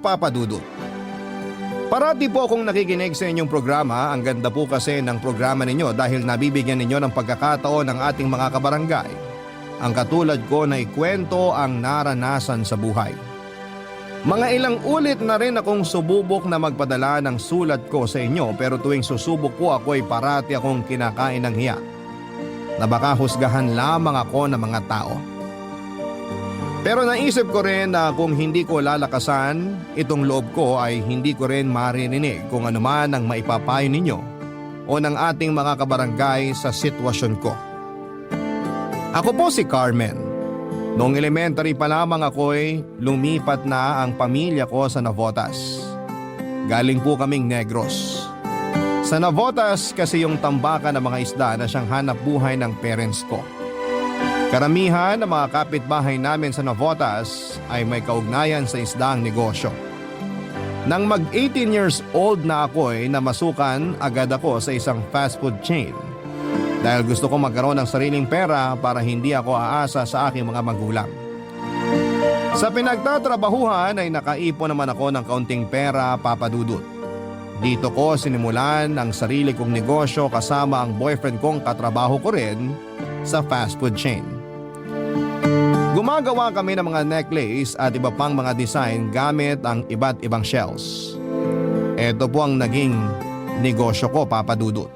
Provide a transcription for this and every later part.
Papa Dudut. Parati po akong nakikinig sa inyong programa. Ang ganda po kasi ng programa ninyo dahil nabibigyan ninyo ng pagkakataon ng ating mga kabarangay. Ang katulad ko na ikwento ang naranasan sa buhay. Mga ilang ulit na rin akong sububok na magpadala ng sulat ko sa inyo pero tuwing susubok ko ako ay parati akong kinakain ng hiya. Na baka husgahan lamang ako ng mga tao. Pero naisip ko rin na kung hindi ko lalakasan, itong loob ko ay hindi ko rin maririnig kung ano man ang maipapayo ninyo o ng ating mga kabarangay sa sitwasyon ko. Ako po si Carmen. Noong elementary pa lamang ako'y lumipat na ang pamilya ko sa Navotas. Galing po kaming Negros. Sa Navotas kasi yung tambakan ng mga isda na siyang hanap buhay ng parents ko. Karamihan ng mga kapitbahay namin sa Navotas ay may kaugnayan sa isdaang negosyo. Nang mag-18 years old na ako ay namasukan agad ako sa isang fast food chain. Dahil gusto ko magkaroon ng sariling pera para hindi ako aasa sa aking mga magulang. Sa pinagtatrabahuhan ay nakaipon naman ako ng kaunting pera, Papa Dudut. Dito ko sinimulan ang sarili kong negosyo kasama ang boyfriend kong katrabaho ko rin sa fast food chain. Gumagawa kami ng mga necklace at iba pang mga design gamit ang iba't ibang shells. Ito po ang naging negosyo ko, Papa Dudut.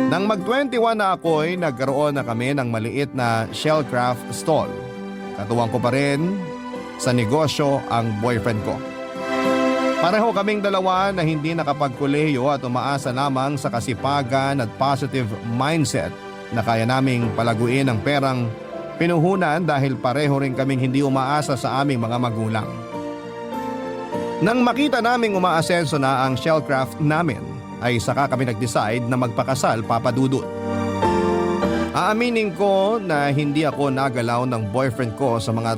Nang mag-21 na ako ay nagkaroon na kami ng maliit na shellcraft stall. Katuwang ko pa rin sa negosyo ang boyfriend ko. Pareho kaming dalawa na hindi nakapagkolehiyo at umaasa lamang sa kasipagan at positive mindset na kaya naming palaguin ang perang pinuhunan dahil pareho rin kaming hindi umaasa sa aming mga magulang. Nang makita naming umaasenso na ang shellcraft namin, ay saka kami nag-decide na magpakasal, Papa Dudut. Aaminin ko na hindi ako nagalaw ng boyfriend ko sa mga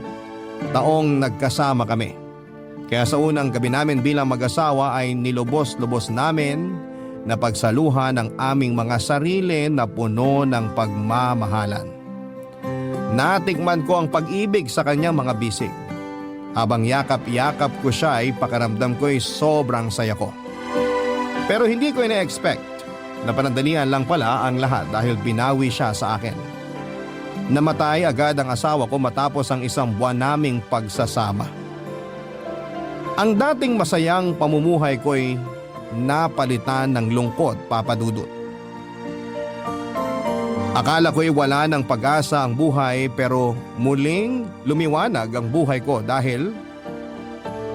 taong nagkasama kami. Kaya sa unang gabi namin bilang mag-asawa ay nilubos-lubos namin na pagsaluhan ang aming mga sarili na puno ng pagmamahalan. Natikman ko ang pag-ibig sa kanyang mga bisig. Habang yakap-yakap ko siya ay pakaramdam ko ay sobrang saya ko. Pero hindi ko ina-expect na panandalian lang pala ang lahat dahil binawi siya sa akin. Namatay agad ang asawa ko matapos ang isang buwan naming pagsasama. Ang dating masayang pamumuhay ko ay napalitan ng lungkot, Papa Dudut. Akala ko'y wala ng pag-asa ang buhay pero muling lumiwanag ang buhay ko dahil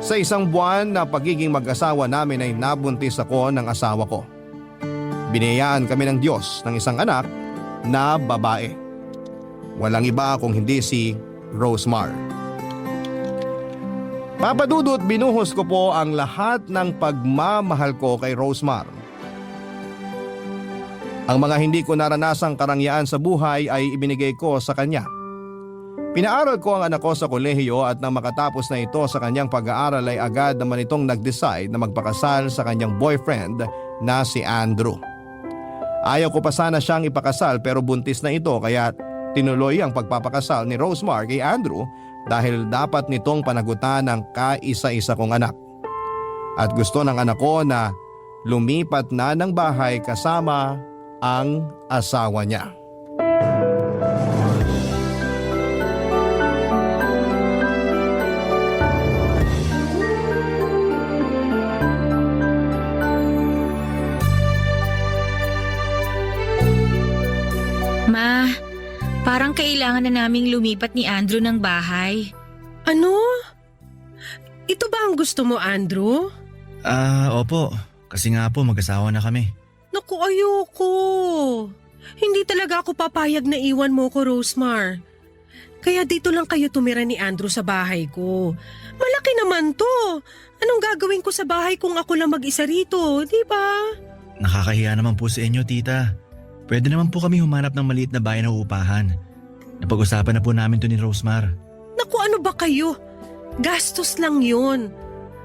sa isang buwan na pagiging mag-asawa namin ay nabuntis ako ng asawa ko. Biniyayaan kami ng Diyos ng isang anak na babae. Walang iba kung hindi si Rosemar. Papa Dudut, binuhos ko po ang lahat ng pagmamahal ko kay Rosemar. Ang mga hindi ko naranasang karangyaan sa buhay ay ibinigay ko sa kanya. Pinaaral ko ang anak ko sa kolehiyo at nang makatapos na ito sa kanyang pag-aaral ay agad naman itong nag-decide na magpakasal sa kanyang boyfriend na si Andrew. Ayaw ko pa sana siyang ipakasal pero buntis na ito kaya tinuloy ang pagpapakasal ni Rosemar kay Andrew dahil dapat nitong panagutan ng kaisa-isa kong anak. At gusto ng anak ko na lumipat na ng bahay kasama ang asawa niya. Ma, parang kailangan na naming lumipat ni Andrew ng bahay. Ano? Ito ba ang gusto mo, Andrew? Opo. Kasi nga po mag-asawa na kami. Naku, ayoko. Hindi talaga ako papayag na iwan mo ko, Rosemar. Kaya dito lang kayo tumira ni Andrew sa bahay ko. Malaki naman to. Anong gagawin ko sa bahay kung ako lang mag-isa rito, di ba? Nakakahiya naman po sa inyo, tita. Pwede naman po kami humanap ng maliit na bahay na uupahan. Napag-usapan na po namin to ni Rosemar. Naku, ano ba kayo? Gastos lang yun.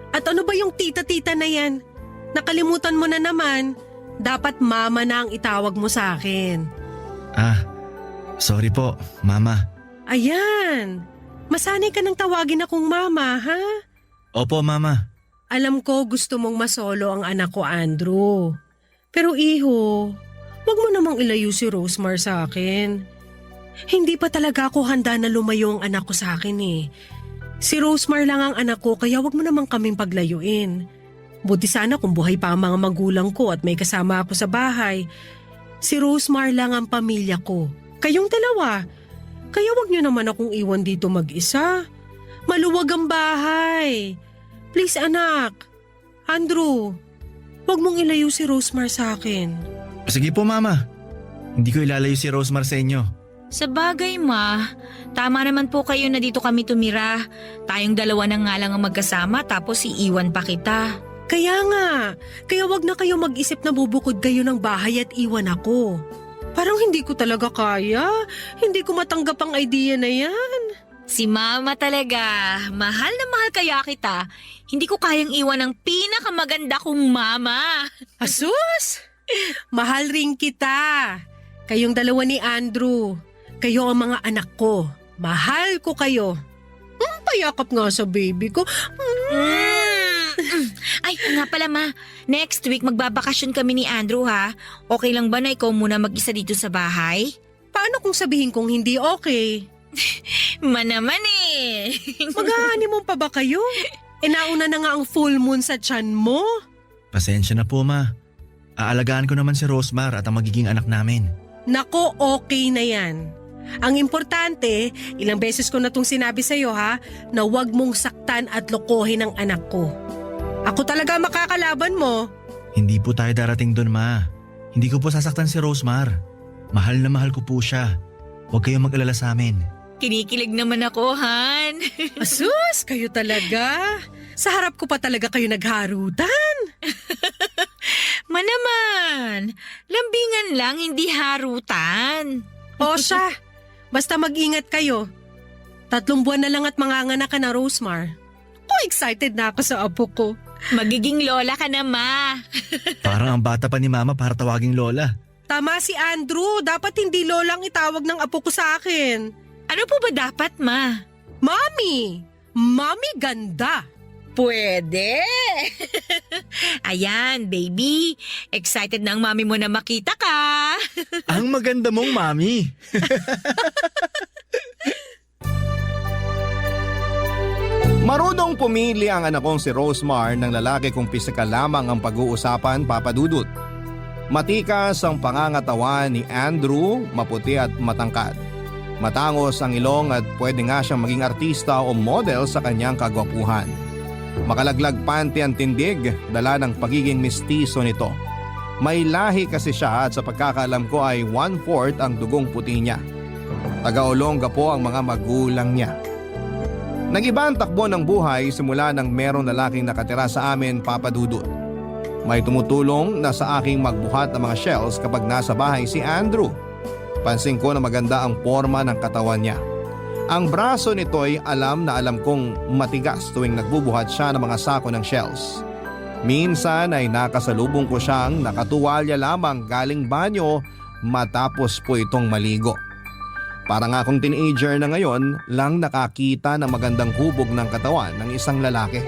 At ano ba yung tita-tita na yan? Nakalimutan mo na naman. Dapat mama na ang itawag mo sa akin. Sorry po, mama. Ayan. Masanay ka nang tawagin akong mama, ha? Opo, Mama. Alam ko gusto mong masolo ang anak ko, Andrew. Pero iho, wag mo namang ilayo si Rosemar sa akin. Hindi pa talaga ako handa na lumayo ang anak ko sa akin eh. Si Rosemar lang ang anak ko kaya wag mo namang kaming paglayuin. Buti sana kung buhay pa ang mga magulang ko at may kasama ako sa bahay. Si Rosemar lang ang pamilya ko. Kayong dalawa. Kaya wag niyo naman akong iwan dito mag-isa. Maluwag ang bahay. Please anak. Andrew, wag mong ilayo si Rosemar sa akin. Sige po, Mama. Hindi ko ilalayo si Rosemar sa inyo. Sa bagay, Ma. Tama naman po kayo na dito kami tumira. Tayong dalawa na nga lang ang magkasama tapos iiwan pa kita. Kaya nga, kaya wag na kayo mag-isip na bubukod kayo ng bahay at iwan ako. Parang hindi ko talaga kaya. Hindi ko matanggap ang idea na yan. Si Mama talaga. Mahal na mahal kaya kita. Hindi ko kayang iwan ang pinakamaganda kong mama. Asus! Mahal rin kita. Kayong dalawa ni Andrew. Kayo ang mga anak ko. Mahal ko kayo. Payakap nga sa baby ko. Ay, nga pala Ma. Next week magbabakasyon kami ni Andrew ha. Okay lang ba na ikaw muna mag-isa dito sa bahay? Paano kung sabihin kong hindi okay? Ma naman eh. Mag-honeymoon pa ba kayo? Nauna na nga ang full moon sa tiyan mo. Pasensya na po, Ma. Aalagaan ko naman si Rosemar at ang magiging anak namin. Nako, okay na yan. Ang importante, ilang beses ko na itong sinabi sa'yo ha, na huwag mong saktan at lokohin ang anak ko. Ako talaga makakalaban mo. Hindi po tayo darating doon, Ma. Hindi ko po sasaktan si Rosemar. Mahal na mahal ko po siya. Huwag kayong mag-alala sa amin. Kinikilig naman ako, Han. Asus, kayo talaga. Sa harap ko pa talaga kayo nagharutan. Ma naman. Lambingan lang, hindi harutan. O siya, basta mag-ingat kayo. 3 buwan na lang at manganganak ka na, Rosemar. Excited na ako sa apo ko. Magiging lola ka na, Ma. Parang ang bata pa ni Mama para tawaging Lola. Tama si Andrew, dapat hindi lolang itawag ng apo ko sa akin. Ano po ba dapat, Ma? Mami! Mami ganda! Pwede! Ayan, baby. Excited na ang mami mo na makita ka. Ang maganda mong Mami. Marunong pumili ang anak kong si Rosemar ng lalaki kung pisikal lamang ang pag-uusapan, Papa Dudut. Matikas ang pangangatawan ni Andrew, maputi at matangkad. Matangos ang ilong at pwede nga siyang maging artista o model sa kanyang kagwapuhan. Makalaglag panty ang tindig, dala ng pagiging mistiso nito. May lahi kasi siya at sa pagkakaalam ko ay 1/4 ang dugong puti niya. Taga-Olonga po ang mga magulang niya. Nag-iba ang takbo ng buhay simula nang merong lalaking nakatira sa amin, Papa Dudut. May tumutulong na sa aking magbuhat ng mga shells kapag nasa bahay si Andrew. Pansin ko na maganda ang forma ng katawan niya. Ang braso nito'y alam na alam kong matigas tuwing nagbubuhat siya ng mga sako ng shells. Minsan ay nakasalubong ko siyang nakatuwalya lamang galing banyo matapos po itong maligo. Parang akong teenager na ngayon lang nakakita ng magandang hubog ng katawan ng isang lalaki.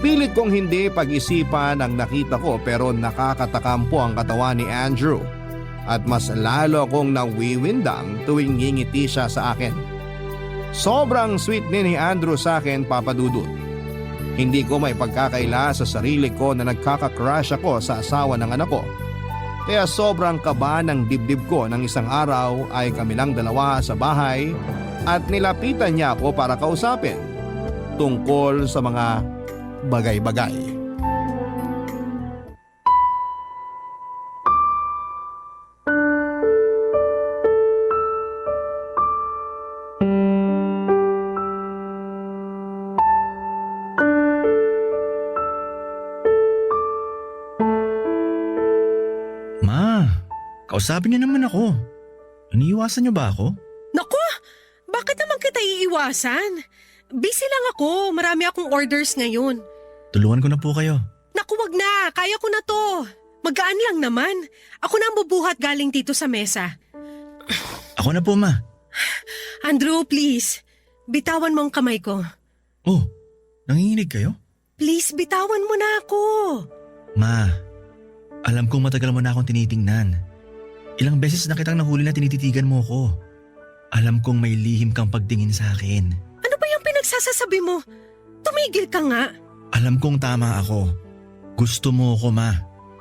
Pilit kong hindi pag-isipan ang nakita ko pero nakakatakam po ang katawan ni Andrew. At mas lalo akong nawiwindang tuwing ngingiti siya sa akin. Sobrang sweet ni Andrew sa akin, Papa Dudut. Hindi ko may pagkakaila sa sarili ko na nagkaka-crush ako sa asawa ng anak ko. Kaya sobrang kaba ng dibdib ko ng isang araw ay kami lang dalawa sa bahay at nilapitan niya ako para kausapin tungkol sa mga bagay-bagay. Kausapin niyo naman ako. Iniiwasan niyo ba ako? Naku, bakit naman kita iiwasan? Busy lang ako, marami akong orders ngayon. Tulungan ko na po kayo. Naku, wag na, kaya ko na to. Magaan lang naman. Ako na ang bubuhat galing dito sa mesa. Ako na po, Ma. Andrew, please. Bitawan mo ang kamay ko. Oh, Nanginginig kayo? Please, bitawan mo na ako. Ma, alam kong matagal mo na akong tinitingnan. Ilang beses na kitang nahuli na tinititigan mo ko. Alam kong may lihim kang pagtingin sa akin. Ano ba yung pinagsasasabi mo? Tumigil ka nga. Alam kong tama ako. Gusto mo ako, Ma.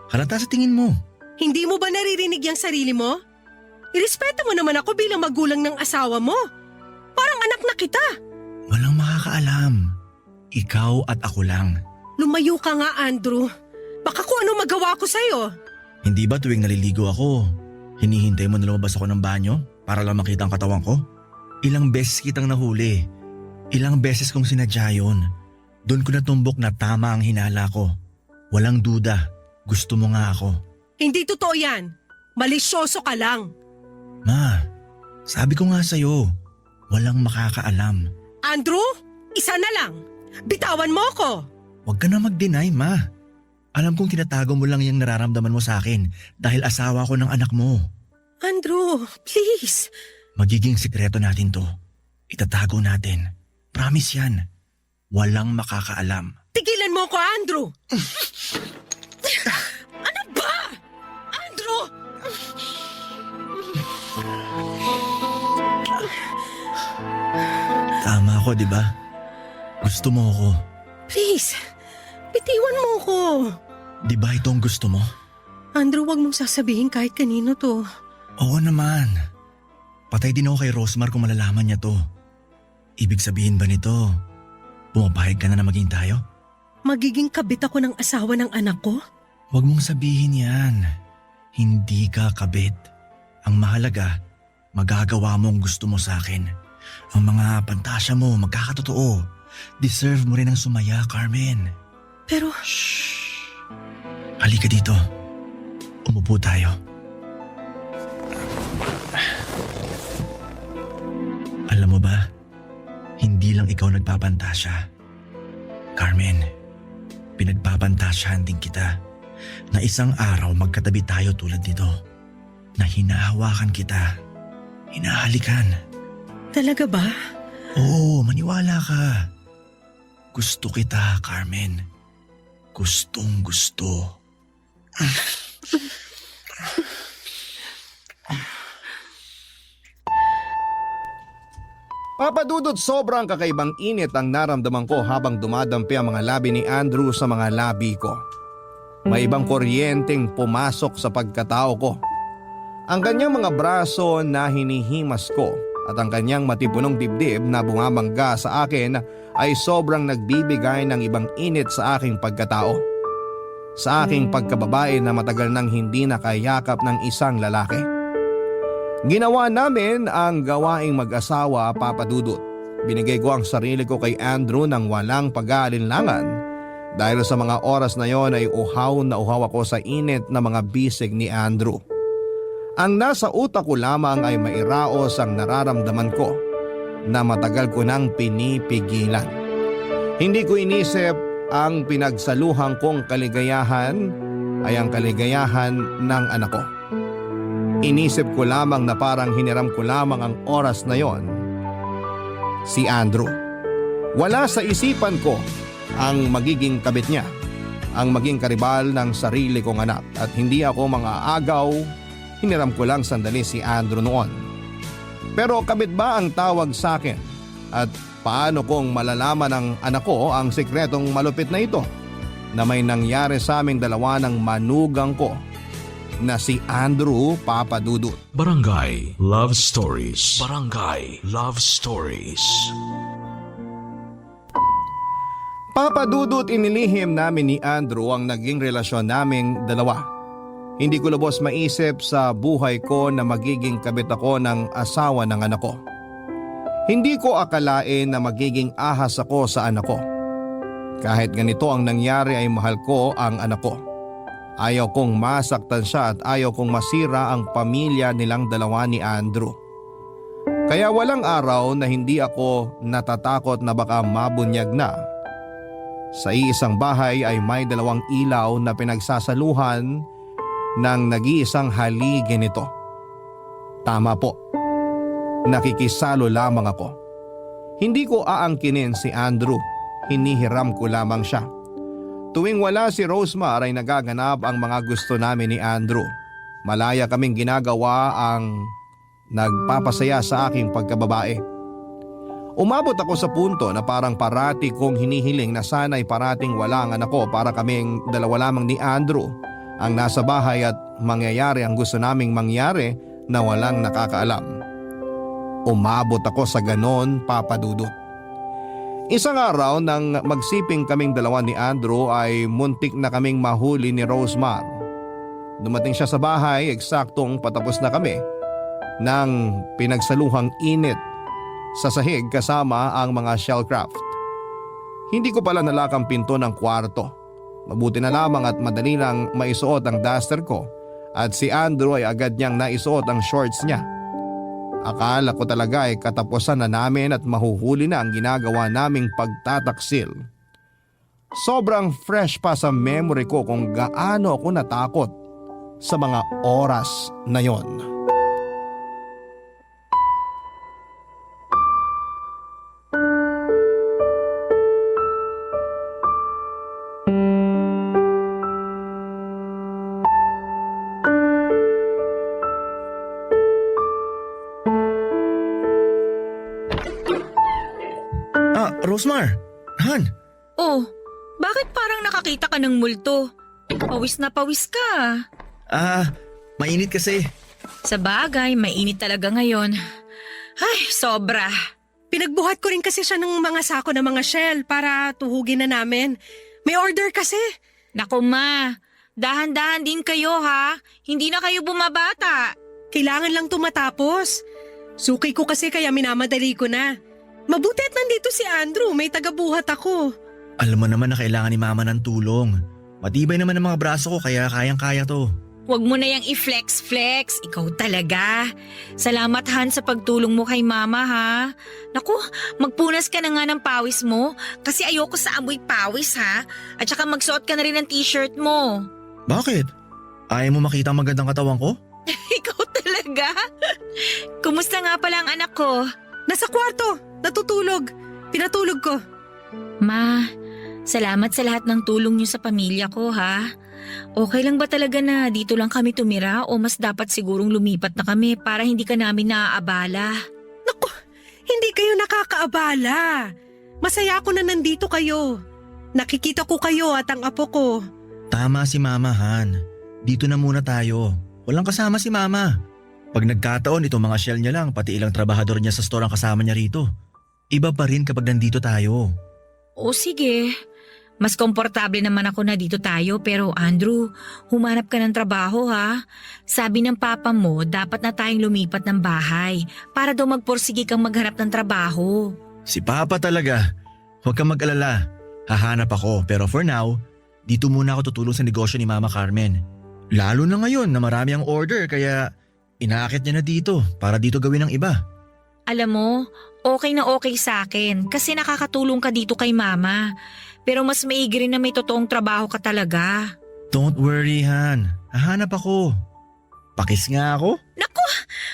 Halata sa tingin mo. Hindi mo ba naririnig yung sarili mo? Irespeto mo naman ako bilang magulang ng asawa mo. Parang anak na kita. Walang makakaalam. Ikaw at ako lang. Lumayo ka nga, Andrew. Baka kung ano magawa ko sa'yo. Hindi ba tuwing naliligo ako, hinihintay mo na lumabas ako ng banyo para lang makita ang katawan ko? Ilang beses kitang nahuli. Ilang beses kong sinadya yun. Doon ko natumbok na tama ang hinala ko. Walang duda. Gusto mo nga ako. Hindi totoo yan. Malisyoso ka lang. Ma, sabi ko nga sa'yo, walang makakaalam. Andrew, isa na lang. Bitawan mo ko. Huwag ka na mag-deny, Ma. Alam kong tinatago mo lang yung nararamdaman mo sa akin dahil asawa ko ng anak mo. Andrew, please. Magiging sikreto natin to. Itatago natin. Promise yan. Walang makakaalam. Tigilan mo ko, Andrew. Ano ba? Andrew! Tama ako, di ba? Gusto mo ako. Please, bitiwan mo ko. Di ba ito ang gusto mo? Andrew, wag mong sasabihin kahit kanino to. Oo naman. Patay din ako kay Rosmar kung malalaman niya to. Ibig sabihin ba nito, pumapayag ka na maging tayo? Magiging kabit ako ng asawa ng anak ko? Huwag mong sabihin yan. Hindi ka kabit. Ang mahalaga, magagawa mo ang gusto mo sa akin. Ang mga pantasya mo magkakatotoo. Deserve mo rin ang sumaya, Carmen. Pero Shh! Halika dito. Umupo tayo. Alam mo ba, hindi lang ikaw nagpapantasya. Carmen, pinagpapantasyahan din kita na isang araw magkatabi tayo tulad nito. Na hinahawakan kita, hinahalikan. talaga ba? Oo, maniwala ka. Gusto kita, Carmen. Gustong gusto. Papadudot, sobrang kakaibang init ang naramdaman ko habang dumadampi ang mga labi ni Andrew sa mga labi ko. May ibang kuryenteng pumasok sa pagkatao ko. Ang kanyang mga braso na hinihimas ko at ang kanyang matipunong dibdib na bumabangga sa akin ay sobrang nagbibigay ng ibang init sa aking pagkatao. Sa aking pagkababae na matagal nang hindi nakayakap ng isang lalaki. Ginawa namin ang gawaing mag-asawa, Papadudot. Binigay ko ang sarili ko kay Andrew nang walang pag-aalinlangan dahil sa mga oras na yon ay uhaw na uhaw ako sa init na mga bisig ni Andrew. Ang nasa utak ko lamang ay mairaos ang nararamdaman ko na matagal ko nang pinipigilan. Hindi ko inisip ang pinagsaluhan kong kaligayahan ay ang kaligayahan ng anak ko. Inisip ko lamang na parang hiniram ko lamang ang oras na yon. Si Andrew. Wala sa isipan ko ang magiging kabit niya, ang maging karibal ng sarili kong anak at hindi ako mga agaw, hiniram ko lang sandali si Andrew noon. Pero kabit ba ang tawag sa akin at paano kong malalaman ng anak ko ang sikretong malupit na ito na may nangyari sa aming dalawa ng manugang ko na si Andrew, Papadudut. Barangay Love Stories. Barangay Love Stories. Papadudut, inilihim namin ni Andrew ang naging relasyon naming dalawa. Hindi ko lubos maisip sa buhay ko na magiging kabit ako ng asawa ng anak ko. Hindi ko akalain na magiging ahas ako sa anak ko. Kahit ganito ang nangyari ay mahal ko ang anak ko. Ayaw kong masaktan siya at ayaw kong masira ang pamilya nilang dalawa ni Andrew. Kaya walang araw na hindi ako natatakot na baka mabunyag na. Sa iisang bahay ay may dalawang ilaw na pinagsasaluhan ng nag-iisang haligi nito. Tama po, nakikisalo lamang ako. Hindi ko aangkinin si Andrew. hinihiram ko lamang siya. Tuwing wala si Rosemar ay nagaganap ang mga gusto namin ni Andrew. Malaya kaming ginagawa ang nagpapasaya sa aking pagkababae. Umabot ako sa punto na parang parati kong hinihiling na sana'y parating wala ang anak ko para kaming dalawa lamang ni Andrew ang nasa bahay at mangyayari ang gusto naming mangyari na walang nakakaalam. Umabot ako sa ganon, Papa Dudut. Isang araw nang magsiping kaming dalawa ni Andrew ay muntik na kaming mahuli ni Rosemar. Dumating siya sa bahay eksaktong patapos na kami ng pinagsaluhang init sa sahig kasama ang mga shellcraft. Hindi ko pala nalakang pinto ng kwarto. Mabuti na lamang at madali lang maisuot ang duster ko at si Andrew ay agad niyang naisuot ang shorts niya. Akala ko talaga ay katapusan na namin at mahuhuli na ang ginagawa naming pagtataksil. Sobrang fresh pa sa memory ko kung gaano ako natakot sa mga oras na yon. Rosemar! Han! Oh, bakit parang nakakita ka ng multo? Pawis na pawis ka. Mainit kasi. Sa bagay, mainit talaga ngayon. Ay, sobra. Pinagbuhat ko rin kasi siya ng mga sako ng mga shell para tuhugin na namin. May order kasi. Naku ma, dahan-dahan din kayo ha. Hindi na kayo bumabata. Kailangan lang tumatapos. Suki ko kasi kaya minamadali ko na. Mabuti at nandito si Andrew, may tagabuhat ako. Alam mo naman na kailangan ni Mama ng tulong. Matibay naman ang mga braso ko kaya kayang-kaya to. Huwag mo na yung i-flex-flex. Ikaw talaga. Salamat Han sa pagtulong mo kay Mama ha. Naku, magpunas ka na nga ng pawis mo kasi ayoko sa amoy pawis ha. At saka magsuot ka na rin ng t-shirt mo. Bakit? Ayaw mo makita ang magandang katawan ko? Ikaw talaga? Kumusta nga pala ang anak ko? Nasa kwarto, natutulog. Pinatulog ko. Ma, salamat sa lahat ng tulong niyo sa pamilya ko ha. Okay lang ba talaga na dito lang kami tumira o mas dapat sigurong lumipat na kami para hindi ka namin naaabala? Naku, hindi kayo nakakaabala. Masaya ako na nandito kayo. Nakikita ko kayo at ang apo ko. Tama si Mama, Han. Dito na muna tayo. Walang kasama si Mama. Pag nagkataon itong mga shell niya lang, pati ilang trabahador niya sa store ang kasama niya rito. Iba pa rin kapag nandito tayo. O sige, mas komportable naman ako na dito tayo pero Andrew, humanap ka ng trabaho ha. Sabi ng papa mo, dapat na tayong lumipat ng bahay para daw magporsige kang maghanap ng trabaho. Si Papa talaga. Huwag kang mag-alala. Hahanap ako pero for now, dito muna ako tutulong sa negosyo ni Mama Carmen. Lalo na ngayon na marami ang order kaya inaakit niya na dito para dito gawin ng iba. Alam mo, okay na okay sa akin kasi nakakatulong ka dito kay Mama. Pero mas maigi rin na may totoong trabaho ka talaga. Don't worry, Han. Hahanap ako. Pakis nga ako. Naku,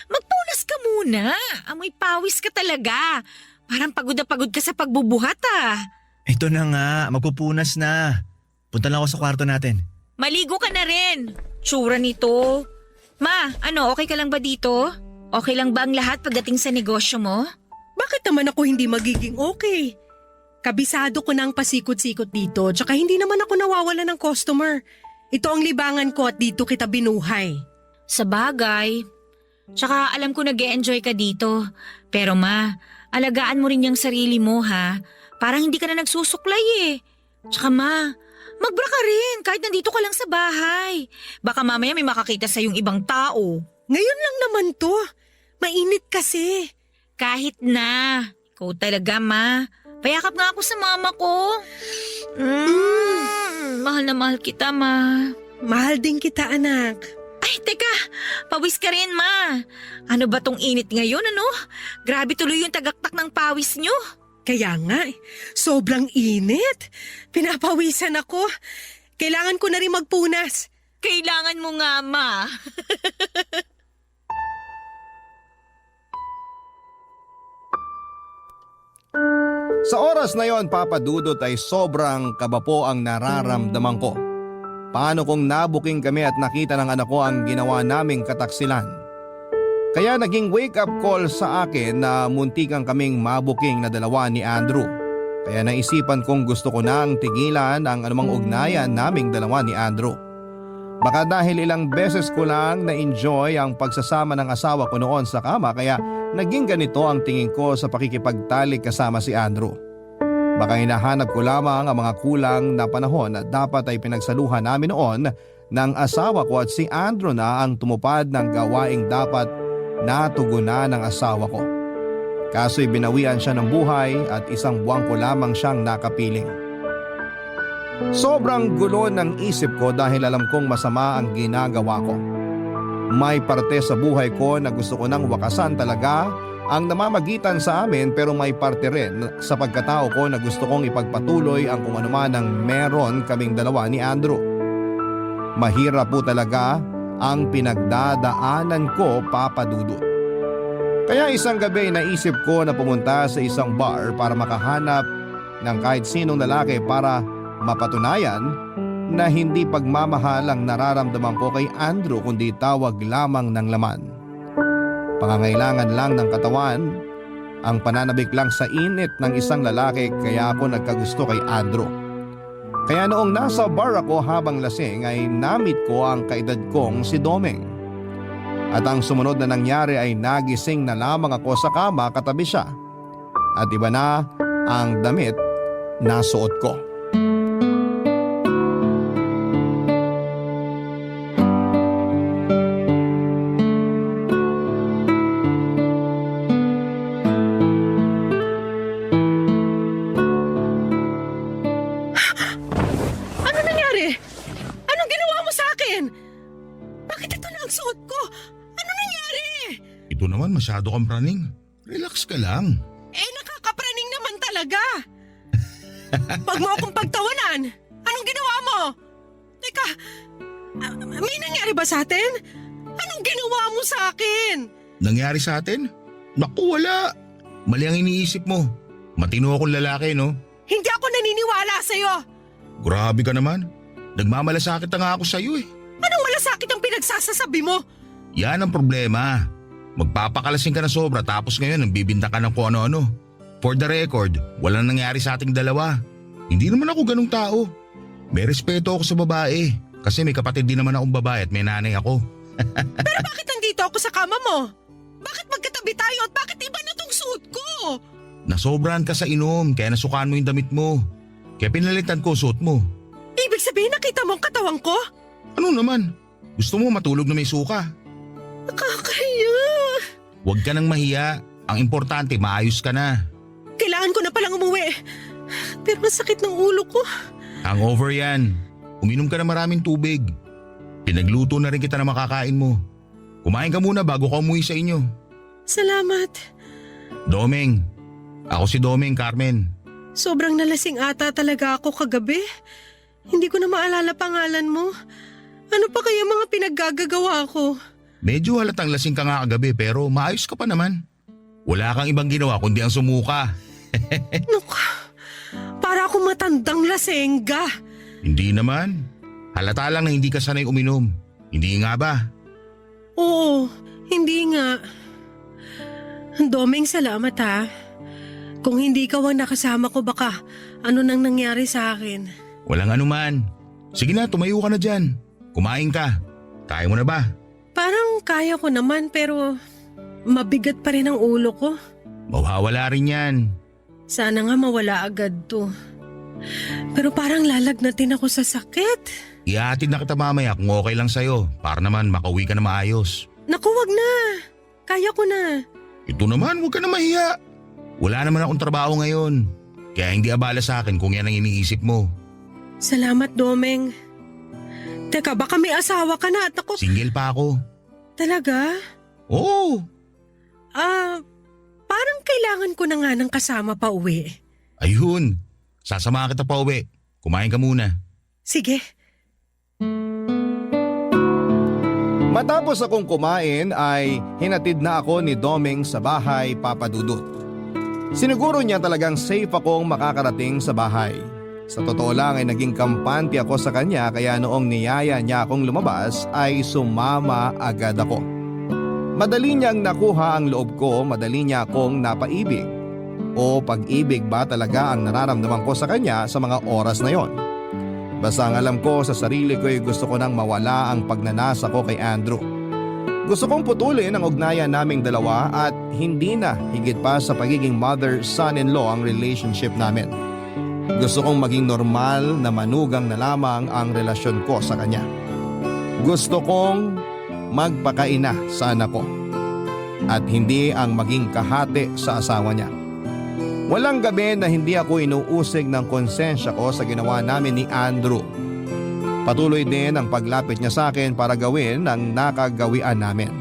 magpunas ka muna. Amoy pawis ka talaga. Parang pagod na pagod ka sa pagbubuhat ah. Ito na nga, magpupunas na. Punta lang ako sa kwarto natin. Maligo ka na rin. Tsura nito. Ma, okay ka lang ba dito? Okay lang ba ang lahat pagdating sa negosyo mo? Bakit naman ako hindi magiging okay? Kabisado ko na ang pasikot-sikot dito tsaka hindi naman ako nawawala ng customer. Ito ang libangan ko at dito kita binuhay. Sa bagay. Tsaka alam ko nag-e-enjoy ka dito. Pero ma, alagaan mo rin yung sarili mo ha. Parang hindi ka na nagsusuklay eh. Tsaka ma, magbra ka rin kahit nandito ka lang sa bahay. Baka mamaya may makakita sa yung ibang tao. Ngayon lang naman to. Mainit kasi. Kahit na. Ikaw talaga ma. Payakap nga ako sa mama ko. Mahal na mahal kita ma. Mahal din kita anak. Ay teka, pawis ka rin ma. Ano ba tong init ngayon ano? Grabe tuloy yung tagaktak ng pawis nyo. Kaya nga, sobrang init. Pinapawisan ako. Kailangan ko na rin magpunas. Kailangan mo nga, ma. Sa oras na yon, Papa Dudut, ay sobrang kaba po ang nararamdaman ko. Paano kung nabuking kami at nakita ng anak ko ang ginawa naming kataksilan? Kaya naging wake-up call sa akin na muntikan kaming mabuking na dalawa ni Andrew. Kaya naisipan kong gusto ko nang tigilan ang anumang ugnayan naming dalawa ni Andrew. Baka dahil ilang beses ko lang na-enjoy ang pagsasama ng asawa ko noon sa kama, kaya naging ganito ang tingin ko sa pakikipagtalik kasama si Andrew. Baka hinahanap ko lamang ang mga kulang na panahon na dapat ay pinagsaluhan namin noon ng asawa ko, at si Andrew na ang tumupad ng gawaing dapat natugunan ng asawa ko. Kaso'y binawian siya ng buhay at 1 buwan ko lamang siyang nakapiling. Sobrang gulo ng isip ko dahil alam kong masama ang ginagawa ko. May parte sa buhay ko na gusto ko nang wakasan talaga ang namamagitan sa amin, pero may parte rin sa pagkatao ko na gusto kong ipagpatuloy ang kung anuman ang meron kaming dalawa ni Andrew. Mahirap po talaga ang pinagdadaanan ko, Papa Dudut. Kaya isang gabi naisip ko na pumunta sa isang bar para makahanap ng kahit sinong lalaki para mapatunayan na hindi pagmamahal ang nararamdaman ko kay Andrew, kundi tawag lamang ng laman. Pangangailangan lang ng katawan, ang pananabik lang sa init ng isang lalaki, kaya ako nagkagusto kay Andrew. Kaya noong nasa bar ako habang lasing ay namit ko ang kaedad kong si Domeng. At ang sumunod na nangyari ay nagising na lamang ako sa kama katabi siya. At iba na ang damit na suot ko. Ano nangyari? Anong ginawa mo sa akin? Bakit ito na ang suot ko? Ano nangyari? Ito naman masyado kang praning. Relax ka lang. Nakakapraning naman talaga. Pag mo akong pagtawanan, anong ginawa mo? Teka, may nangyari ba sa atin? Anong ginawa mo sa akin? Nangyari sa atin? Naku, wala. Mali ang iniisip mo. Matino akong lalaki, no? Hindi ako naniniwala sa'yo. Grabe ka naman. Nagmamalasakit na nga ako sa'yo eh. Anong malasakit ang pinagsasasabi mo? Yan ang problema. Magpapakalasing ka na sobra tapos ngayon nagbibinta ka ng kung ano-ano. For the record, walang nangyari sa ating dalawa. Hindi naman ako ganung tao. May respeto ako sa babae kasi may kapatid din naman akong babae at may nanay ako. Pero bakit nandito ako sa kama mo? Bakit magkatabi tayo at bakit iba na tong suot ko? Nasobrahan ka sa inom kaya nasukaan mo yung damit mo. Kaya pinalitan ko suot mo. Ibig sabihin nakita mo ang katawan ko? Ano naman? Gusto mo matulog na may suka? Nakakahiya. Huwag ka nang mahiya. Ang importante maayos ka na. Kailangan ko na palang umuwi. Pero masakit ng ulo ko. Hangover yan. Uminom ka na maraming tubig. Pinagluto na rin kita na makakain mo. Kumain ka muna bago ka umuwi sa inyo. Salamat. Domeng. Ako si Domeng, Carmen. Sobrang nalasing ata talaga ako kagabi. Hindi ko na maalala pangalan mo. Ano pa kaya mga pinaggagawa ko? Medyo halatang lasing ka nga kagabi pero maayos ka pa naman. Wala kang ibang ginawa kundi ang sumuka. Naku, para akong matandang lasengga. Hindi naman. Halata lang na hindi ka sanay uminom. Hindi nga ba? Oo, hindi nga. Domeng, salamat ha. Kung hindi ka ang nakasama ko, baka ano nang nangyari sa akin. Walang anuman. Sige na, tumayo ka na dyan. Kumain ka. Kaya mo na ba? Parang kaya ko naman pero mabigat pa rin ang ulo ko. Mawawala rin yan. Sana nga mawala agad to. Pero parang lalagnatin ako sa sakit. Ihatid na kita mamaya kung okay lang sa'yo para naman makauwi ka na maayos. Naku, wag na. Kaya ko na. Ito naman, huwag ka na mahiya. Wala naman akong trabaho ngayon. Kaya hindi abala sa akin kung yan ang iniisip mo. Salamat, Domeng. Teka, baka may asawa ka na at ako... Single pa ako. Talaga? Oo. Parang kailangan ko na nga ng kasama pa uwi. Ayun. Sasamahan kita pa uwi. Kumain ka muna. Sige. Matapos akong kumain ay hinatid na ako ni Domeng sa bahay, Papa Dudut. Siniguro niya talagang safe akong makakarating sa bahay. Sa totoo lang ay naging kampante ako sa kanya kaya noong niyaya niya akong lumabas ay sumama agad ako. Madali niyang nakuha ang loob ko, madali niya akong napaibig. O pag-ibig ba talaga ang nararamdaman ko sa kanya sa mga oras na yon? Basta ang alam ko sa sarili ko ay gusto ko nang mawala ang pagnanasa ko kay Andrew. Gusto kong putulin ang ugnayan naming dalawa at hindi na higit pa sa pagiging mother-son-in-law ang relationship namin. Gusto kong maging normal na manugang na lamang ang relasyon ko sa kanya. Gusto kong magpakaina sa anak ko at hindi ang maging kahati sa asawa niya. Walang gabi na hindi ako inuusig ng konsensya ko sa ginawa namin ni Andrew. Patuloy din ang paglapit niya sa akin para gawin ang nakagawian namin.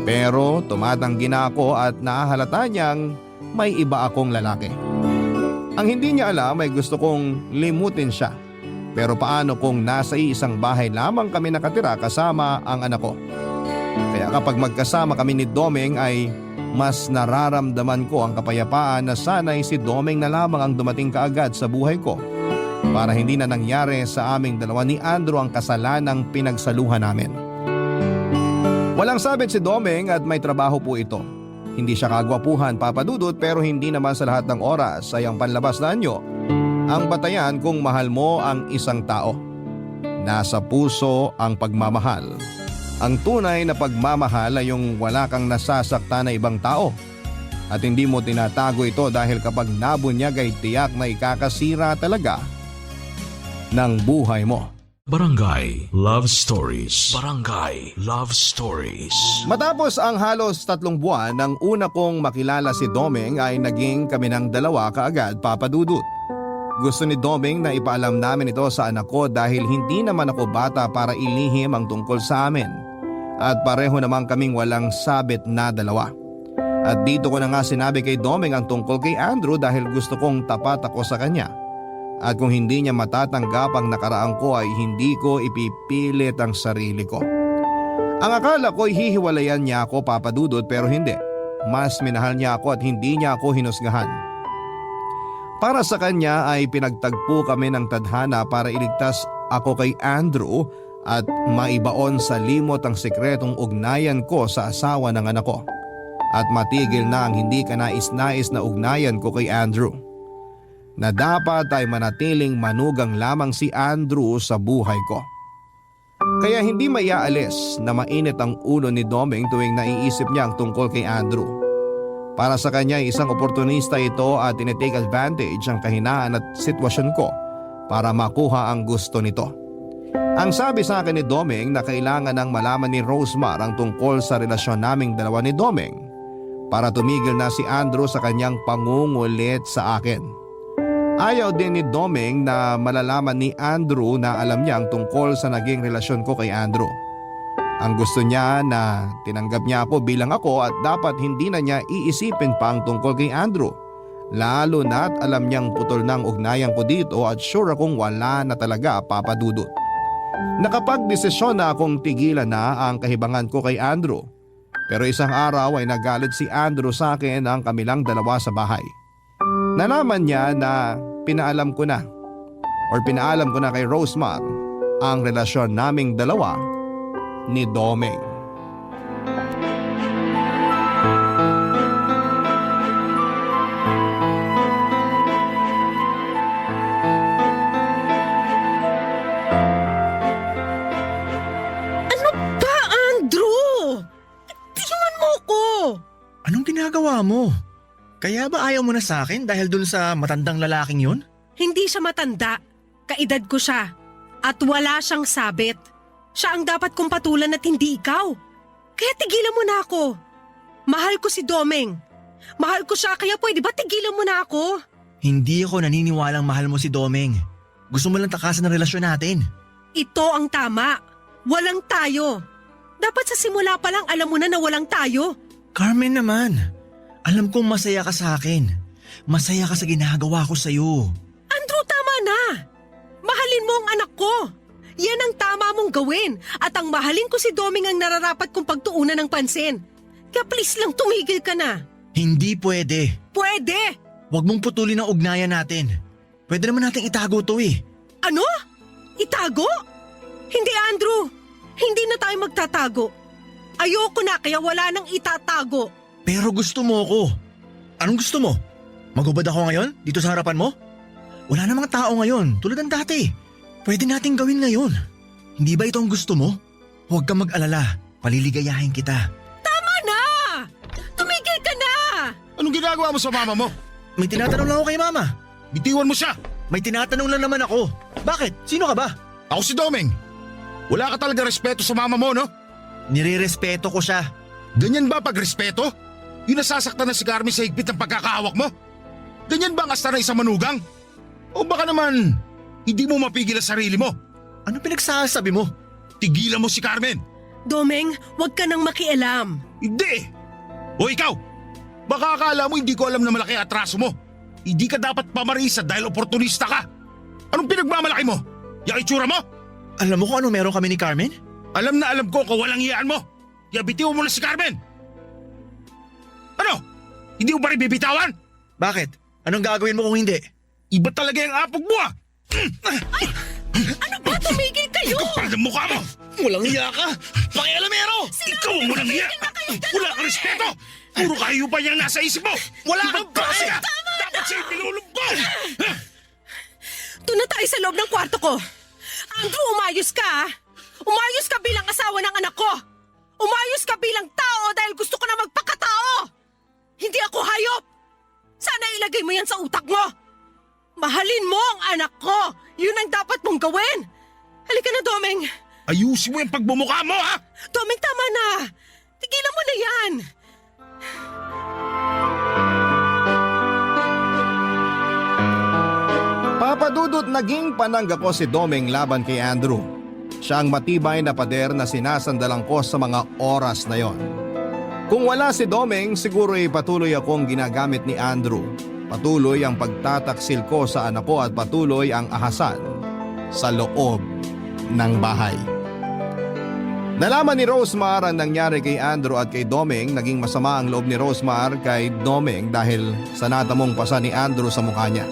Pero tumatanggi na ako at nahahalata niyang may iba akong lalaki. Ang hindi niya alam ay gusto kong limutin siya. Pero paano kung nasa isang bahay lamang kami nakatira kasama ang anak ko? Kaya kapag magkasama kami ni Domeng ay mas nararamdaman ko ang kapayapaan na sana'y si Domeng na lamang ang dumating kaagad sa buhay ko. Para hindi na nangyari sa aming dalawa ni Andrew ang kasalanang pinagsaluhan namin. Walang sabit si Domeng at may trabaho po ito. Hindi siya kagwapuhan, Papa Dudut, pero hindi naman sa lahat ng oras ay ang panlabas na anyo ang batayan kung mahal mo ang isang tao. Nasa puso ang pagmamahal. Ang tunay na pagmamahal ay yung wala kang nasasakta na ibang tao. At hindi mo tinatago ito dahil kapag nabunyag ay tiyak na ikakasira talaga ng buhay mo. Barangay Love Stories. Barangay Love Stories. Matapos ang halos 3 buwan nang una kong makilala si Domeng ay naging kami ng dalawa kaagad, Papa Dudut. Gusto ni Domeng na ipaalam namin ito sa anak ko dahil hindi naman ako bata para ilihim ang tungkol sa amin. At pareho naman kaming walang sabit na dalawa. At dito ko na nga sinabi kay Domeng ang tungkol kay Andrew dahil gusto kong tapat ako sa kanya. At kung hindi niya matatanggap ang nakaraan ko ay hindi ko ipipilit ang sarili ko. Ang akala ko ay hihiwalayan niya ako, Papa Dudut, pero hindi. Mas minahal niya ako at hindi niya ako hinusgahan. Para sa kanya ay pinagtagpo kami ng tadhana para iligtas ako kay Andrew at maibaon sa limot ang sikretong ugnayan ko sa asawa ng anak ko. At matigil na ang hindi kanais-nais na ugnayan ko kay Andrew. Na dapat ay manatiling manugang lamang si Andrew sa buhay ko. Kaya hindi maiaalis na mainit ang ulo ni Domeng tuwing naiisip niya ang tungkol kay Andrew. Para sa kanya isang oportunista ito at tinitake advantage ang kahinaan at sitwasyon ko para makuha ang gusto nito. Ang sabi sa akin ni Domeng na kailangan nang malaman ni Rosemar ang tungkol sa relasyon naming dalawa ni Domeng para tumigil na si Andrew sa kanyang pangungulit sa akin. Ayaw din ni Domeng na malalaman ni Andrew na alam niya ang tungkol sa naging relasyon ko kay Andrew. Ang gusto niya na tinanggap niya ako bilang ako at dapat hindi na niya iisipin pa ang tungkol kay Andrew. Lalo na't alam niyang putol ng ugnayan ko dito at sure akong wala na talaga, Papa Dudut. Nakapag-desisyon na akong tigilan na ang kahibangan ko kay Andrew. Pero isang araw ay nagalit si Andrew sa akin ang kamilang dalawa sa bahay. Nalaman niya na pinaalam ko na kay Rosemar ang relasyon naming dalawa ni Domeng. Ano ba, Andrew? Tingnan mo ko! Anong ginagawa mo? Kaya ba ayaw mo na sa akin dahil dun sa matandang lalaking yun? Hindi siya matanda. Kaedad ko siya. At wala siyang sabit. Siya ang dapat kong patulan at hindi ikaw. Kaya tigilan mo na ako. Mahal ko si Domeng. Mahal ko siya kaya pwede ba tigilan mo na ako? Hindi ako naniniwalang mahal mo si Domeng. Gusto mo lang takasan ang relasyon natin. Ito ang tama. Walang tayo. Dapat sa simula pa lang alam mo na walang tayo. Carmen naman, alam kong masaya ka sa akin. Masaya ka sa ginagawa ko sa'yo. Andrew, tama na. Mahalin mo ang anak ko. Yan ang tama mong gawin. At ang mahalin ko si Domeng ang nararapat kong pagtuunan ng pansin. Kaya please lang tumigil ka na. Hindi pwede. Pwede! Huwag mong putulin ang ugnayan natin. Pwede naman nating itago to eh. Ano? Itago? Hindi, Andrew. Hindi na tayo magtatago. Ayoko na kaya wala nang itatago. Pero gusto mo ako. Anong gusto mo? Magubad ako ngayon dito sa harapan mo? Wala namang tao ngayon tulad ng dati. Pwede nating gawin ngayon. Hindi ba ito ang gusto mo? Huwag kang mag-alala. Paliligayahin kita. Tama na! Tumigil ka na! Anong ginagawa mo sa mama mo? May tinatanong lang ako kay mama. Bitiwan mo siya! May tinatanong lang naman ako. Bakit? Sino ka ba? Ako si Domeng. Wala ka talaga respeto sa mama mo, no? Nire-respeto ko siya. Ganyan ba pagrespeto? Yung nasasaktan na si Carmen sa higpit ng pagkakahawak mo? Ganyan ba ang asta ng isang manugang? O baka naman, hindi mo mapigil ang sarili mo? Ano pinagsasabi mo? Tigilan mo si Carmen! Domeng, huwag ka nang makialam. Hindi! O ikaw! Baka akala mo hindi ko alam na malaki ang atraso mo. Hindi ka dapat pamarisa dahil oportunista ka. Anong pinagmamalaki mo? Yung itsura mo? Alam mo kung ano meron kami ni Carmen? Alam na alam ko kung walang iyaan mo. Bitiwan mo na si Carmen! Ano? Hindi mo ba rin bibitawan? Bakit? Anong gagawin mo kung hindi? Iba talaga yung apog mo ah! Ano ba? Tumigil kayo! Kapal ng mukha mo! Walang hiya ka! Pakialamero! Ikaw ang walang hiya! Wala kang respeto! Puro kayo pa yung nasa isip mo! Wala kang klase! Dapat sa'yo pinulubog! Doon na tayo sa loob ng kwarto ko. Andrew, umayos ka ah. Umayos ka bilang asawa ng anak ko. Umayos ka bilang tao dahil gusto ko na magpakatao. Hindi ako hayop. Sana ilagay mo yan sa utak mo. Mahalin mo ang anak ko. Yun ang dapat mong gawin. Halika na, Domeng. Ayusin mo yung pagbumukha mo ha! Domeng, tama na. Tigilan mo na yan. Papadudot naging panangga ko si Domeng laban kay Andrew. Siya ang matibay na pader na sinasandalan ko sa mga oras na yon. Kung wala si Domeng, siguro ay patuloy akong ginagamit ni Andrew. Patuloy ang pagtataksil ko sa anak ko at patuloy ang ahasan sa loob ng bahay. Nalaman ni Rosemar ang nangyari kay Andrew at kay Domeng. Naging masama ang loob ni Rosemar kay Domeng dahil sa natamong pasa ni Andrew sa mukha niya.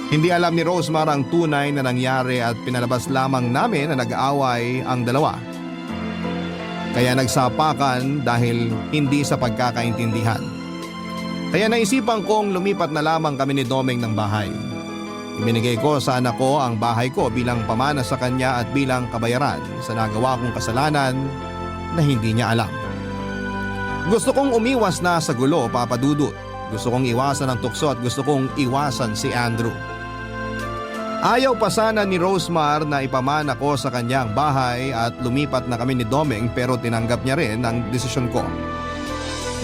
Hindi alam ni Rosemar ang tunay na nangyari at pinalabas lamang namin na nag-aaway ang dalawa. Kaya nagsapakan dahil hindi sa pagkakaintindihan. Kaya naisipan kong lumipat na lamang kami ni Domeng ng bahay. Ibinigay ko sa anak ko ang bahay ko bilang pamana sa kanya at bilang kabayaran sa nagawa kong kasalanan na hindi niya alam. Gusto kong umiwas na sa gulo, Papa Dudut. Gusto kong iwasan ang tukso at gusto kong iwasan si Andrew. Ayaw pa sana ni Rosemar na ipamana ko sa kanyang bahay at lumipat na kami ni Domeng pero tinanggap niya rin ang desisyon ko.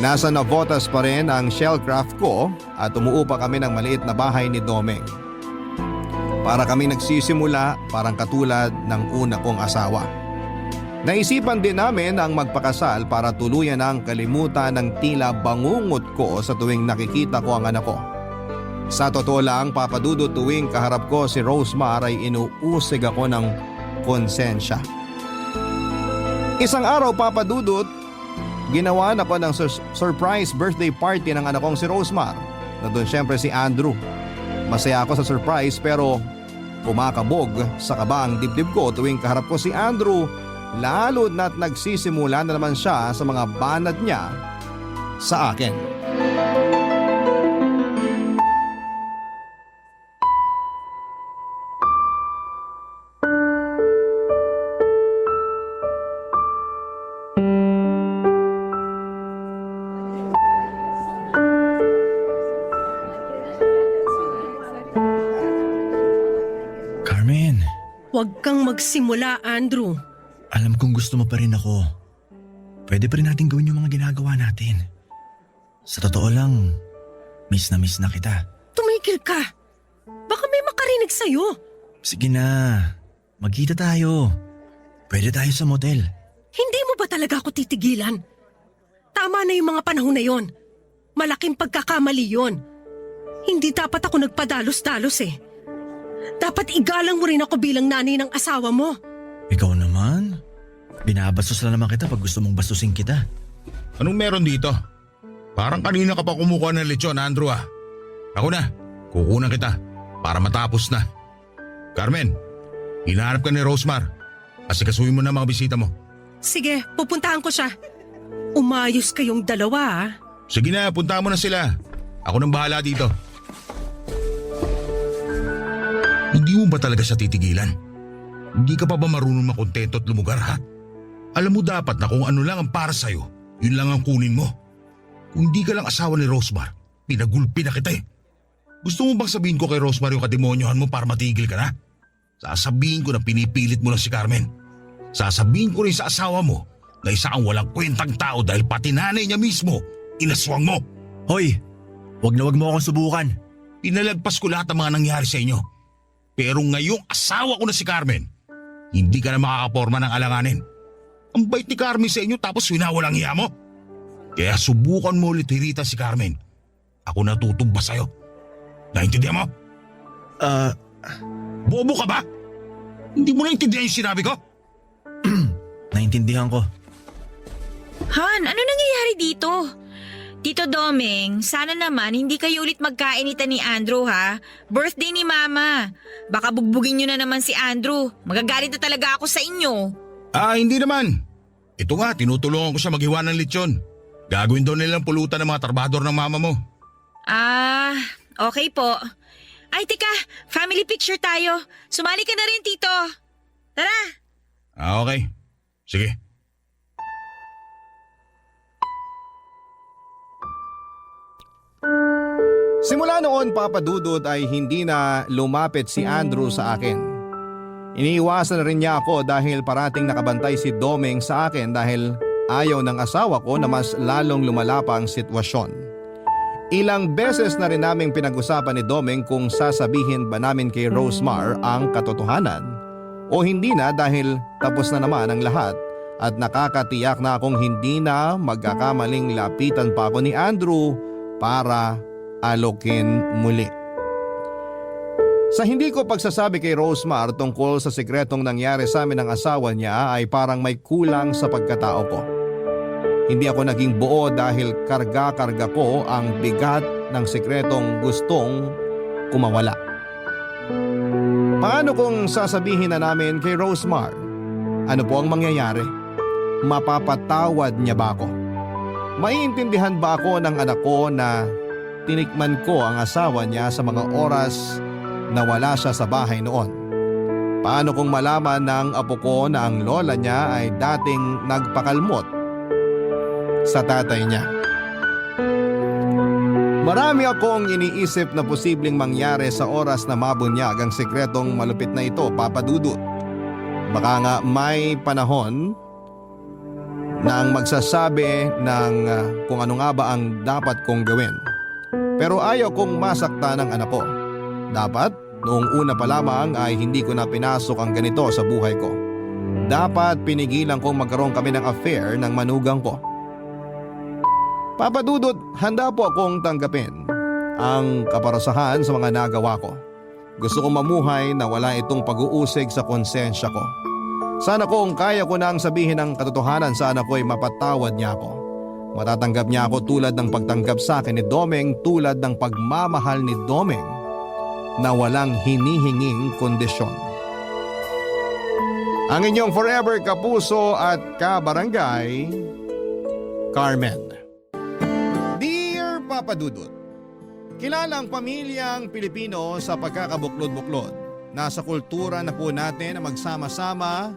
Nasa Navotas pa rin ang shellcraft ko at umuupa kami ng maliit na bahay ni Domeng. Para kami nagsisimula parang katulad ng una kong asawa. Naisipan din namin ang magpakasal para tuluyan ang kalimutan ng tila bangungot ko sa tuwing nakikita ko ang anak ko. Sa totoo lang, Papa Dudut, tuwing kaharap ko si Rosemar ay inuusig ako ng konsensya. Isang araw, Papa Dudut, ginawa na ko ng surprise birthday party ng anak kong si Rosemar. Nandun syempre si Andrew. Masaya ako sa surprise pero kumakabog sa kaba ang dibdib ko tuwing kaharap ko si Andrew. Lalo na't nagsisimula na naman siya sa mga banat niya sa akin. Carmen, Huwag kang magsimula, Andrew. alam kong gusto mo pa rin ako. Pwede pa rin natin gawin yung mga ginagawa natin. Sa totoo lang, miss na kita. Tumigil ka. Baka may makarinig sa'yo. Sige na, magkita tayo. Pwede tayo sa motel. Hindi mo ba talaga ako titigilan? Tama na yung mga panahon na yon. Malaking pagkakamali yon. Hindi dapat ako nagpadalos-dalos eh. Dapat igalang mo rin ako bilang nanay ng asawa mo. Ikaw naman? Binabastos na naman kita pag gusto mong bastusin kita. Anong meron dito? Parang kanina ka pa kumukuha ng lechon, Andrew ah. Ako na, kukunan kita para matapos na. Carmen, hinahanap ka ni Rosemar. Asikasuhin mo na mga bisita mo. Sige, pupuntahan ko siya. Umayos kayong dalawa ah. Sige na, punta mo na sila. Ako nang bahala dito. Hindi mo ba talaga siya titigilan? Hindi ka pa ba marunong makontento at lumugar ha? Alam mo dapat na kung ano lang ang para sa'yo, yun lang ang kunin mo. Kung hindi ka lang asawa ni Rosemar, pinagulpi na kita eh. Gusto mo bang sabihin ko kay Rosemar yung kademonyohan mo para matigil ka na? Sasabihin ko na pinipilit mo lang si Carmen. Sasabihin ko rin sa asawa mo na isa kang walang kwentang tao dahil pati nanay niya mismo, inaswang mo. Hoy, wag mo akong subukan. Pinalagpas ko lahat ng mga nangyari sa inyo. Pero ngayong asawa ko na si Carmen, hindi ka na makakaporma ng alanganin. Ang bait ni Carmen sa inyo tapos winawalang hiya mo. Kaya subukan mo ulit hirita si Carmen. Ako natutugba sa'yo. Naintindihan mo? Bobo ka ba? Hindi mo naintindihan yung sinabi ko? Naintindihan ko. Han, ano nangyayari dito? Tito Domeng, sana naman hindi kayo ulit magkainitan ni Andrew ha. Birthday ni Mama. Baka bugbugin nyo na naman si Andrew. Magagalit na talaga ako sa inyo. Hindi naman. Ito nga, tinutulungan ko siya maghiwa ng lechon. Gagawin daw nilang pulutan ng mga trabador ng mama mo. Okay po. Ay, teka, family picture tayo. Sumali ka na rin, Tito. Tara. Okay. Sige. Simula noon, Papa Dudut, ay hindi na lumapit si Andrew sa akin. Iniiwasan na rin niya ako dahil parating nakabantay si Domeng sa akin dahil ayaw ng asawa ko na mas lalong lumala pa ang sitwasyon. Ilang beses na rin naming pinag-usapan ni Domeng kung sasabihin ba namin kay Rosemar ang katotohanan o hindi na dahil tapos na naman ang lahat at nakakatiyak na akong hindi na magkakamaling lapitan pa ako ni Andrew para alokin muli. Sa hindi ko pagsasabi kay Rosemar tungkol sa sikretong nangyari sa amin ng asawa niya ay parang may kulang sa pagkatao ko. Hindi ako naging buo dahil karga-karga ko ang bigat ng sikretong gustong kumawala. Paano kung sasabihin na namin kay Rosemar? Ano po ang mangyayari? Mapapatawad niya ba ako? Maiintindihan ba ako ng anak ko na tinikman ko ang asawa niya sa mga oras na wala siya sa bahay noon? Paano kung malaman ng apo ko na ang lola niya ay dating nagpakalmot sa tatay niya? Marami akong iniisip na posibleng mangyari sa oras na mabunyag ang sikretong malupit na ito, Papa Dudut. Baka nga may panahon na ang magsasabi ng kung ano nga ba ang dapat kong gawin. Pero ayaw kong masaktan ng anak ko. Dapat, noong una pa lamang ay hindi ko na pinasok ang ganito sa buhay ko. Dapat pinigilan kong magkaroon kami ng affair ng manugang ko. Papa Dudut, handa po akong tanggapin ang kaparasahan sa mga nagawa ko. Gusto kong mamuhay na wala itong pag-uusig sa konsensya ko. Sana kung kaya ko nang sabihin ang katotohanan sa anak ko ay mapatawad niya ako. Matatanggap niya ako tulad ng pagtanggap sa akin ni Domeng, tulad ng pagmamahal ni Domeng na walang hinihinging kondisyon. Ang inyong forever kapuso at kabarangay, Carmen. Dear Papa Dudut, kilalang pamilyang Pilipino sa pagkakabuklod-buklod. Nasa kultura na po natin na magsama-sama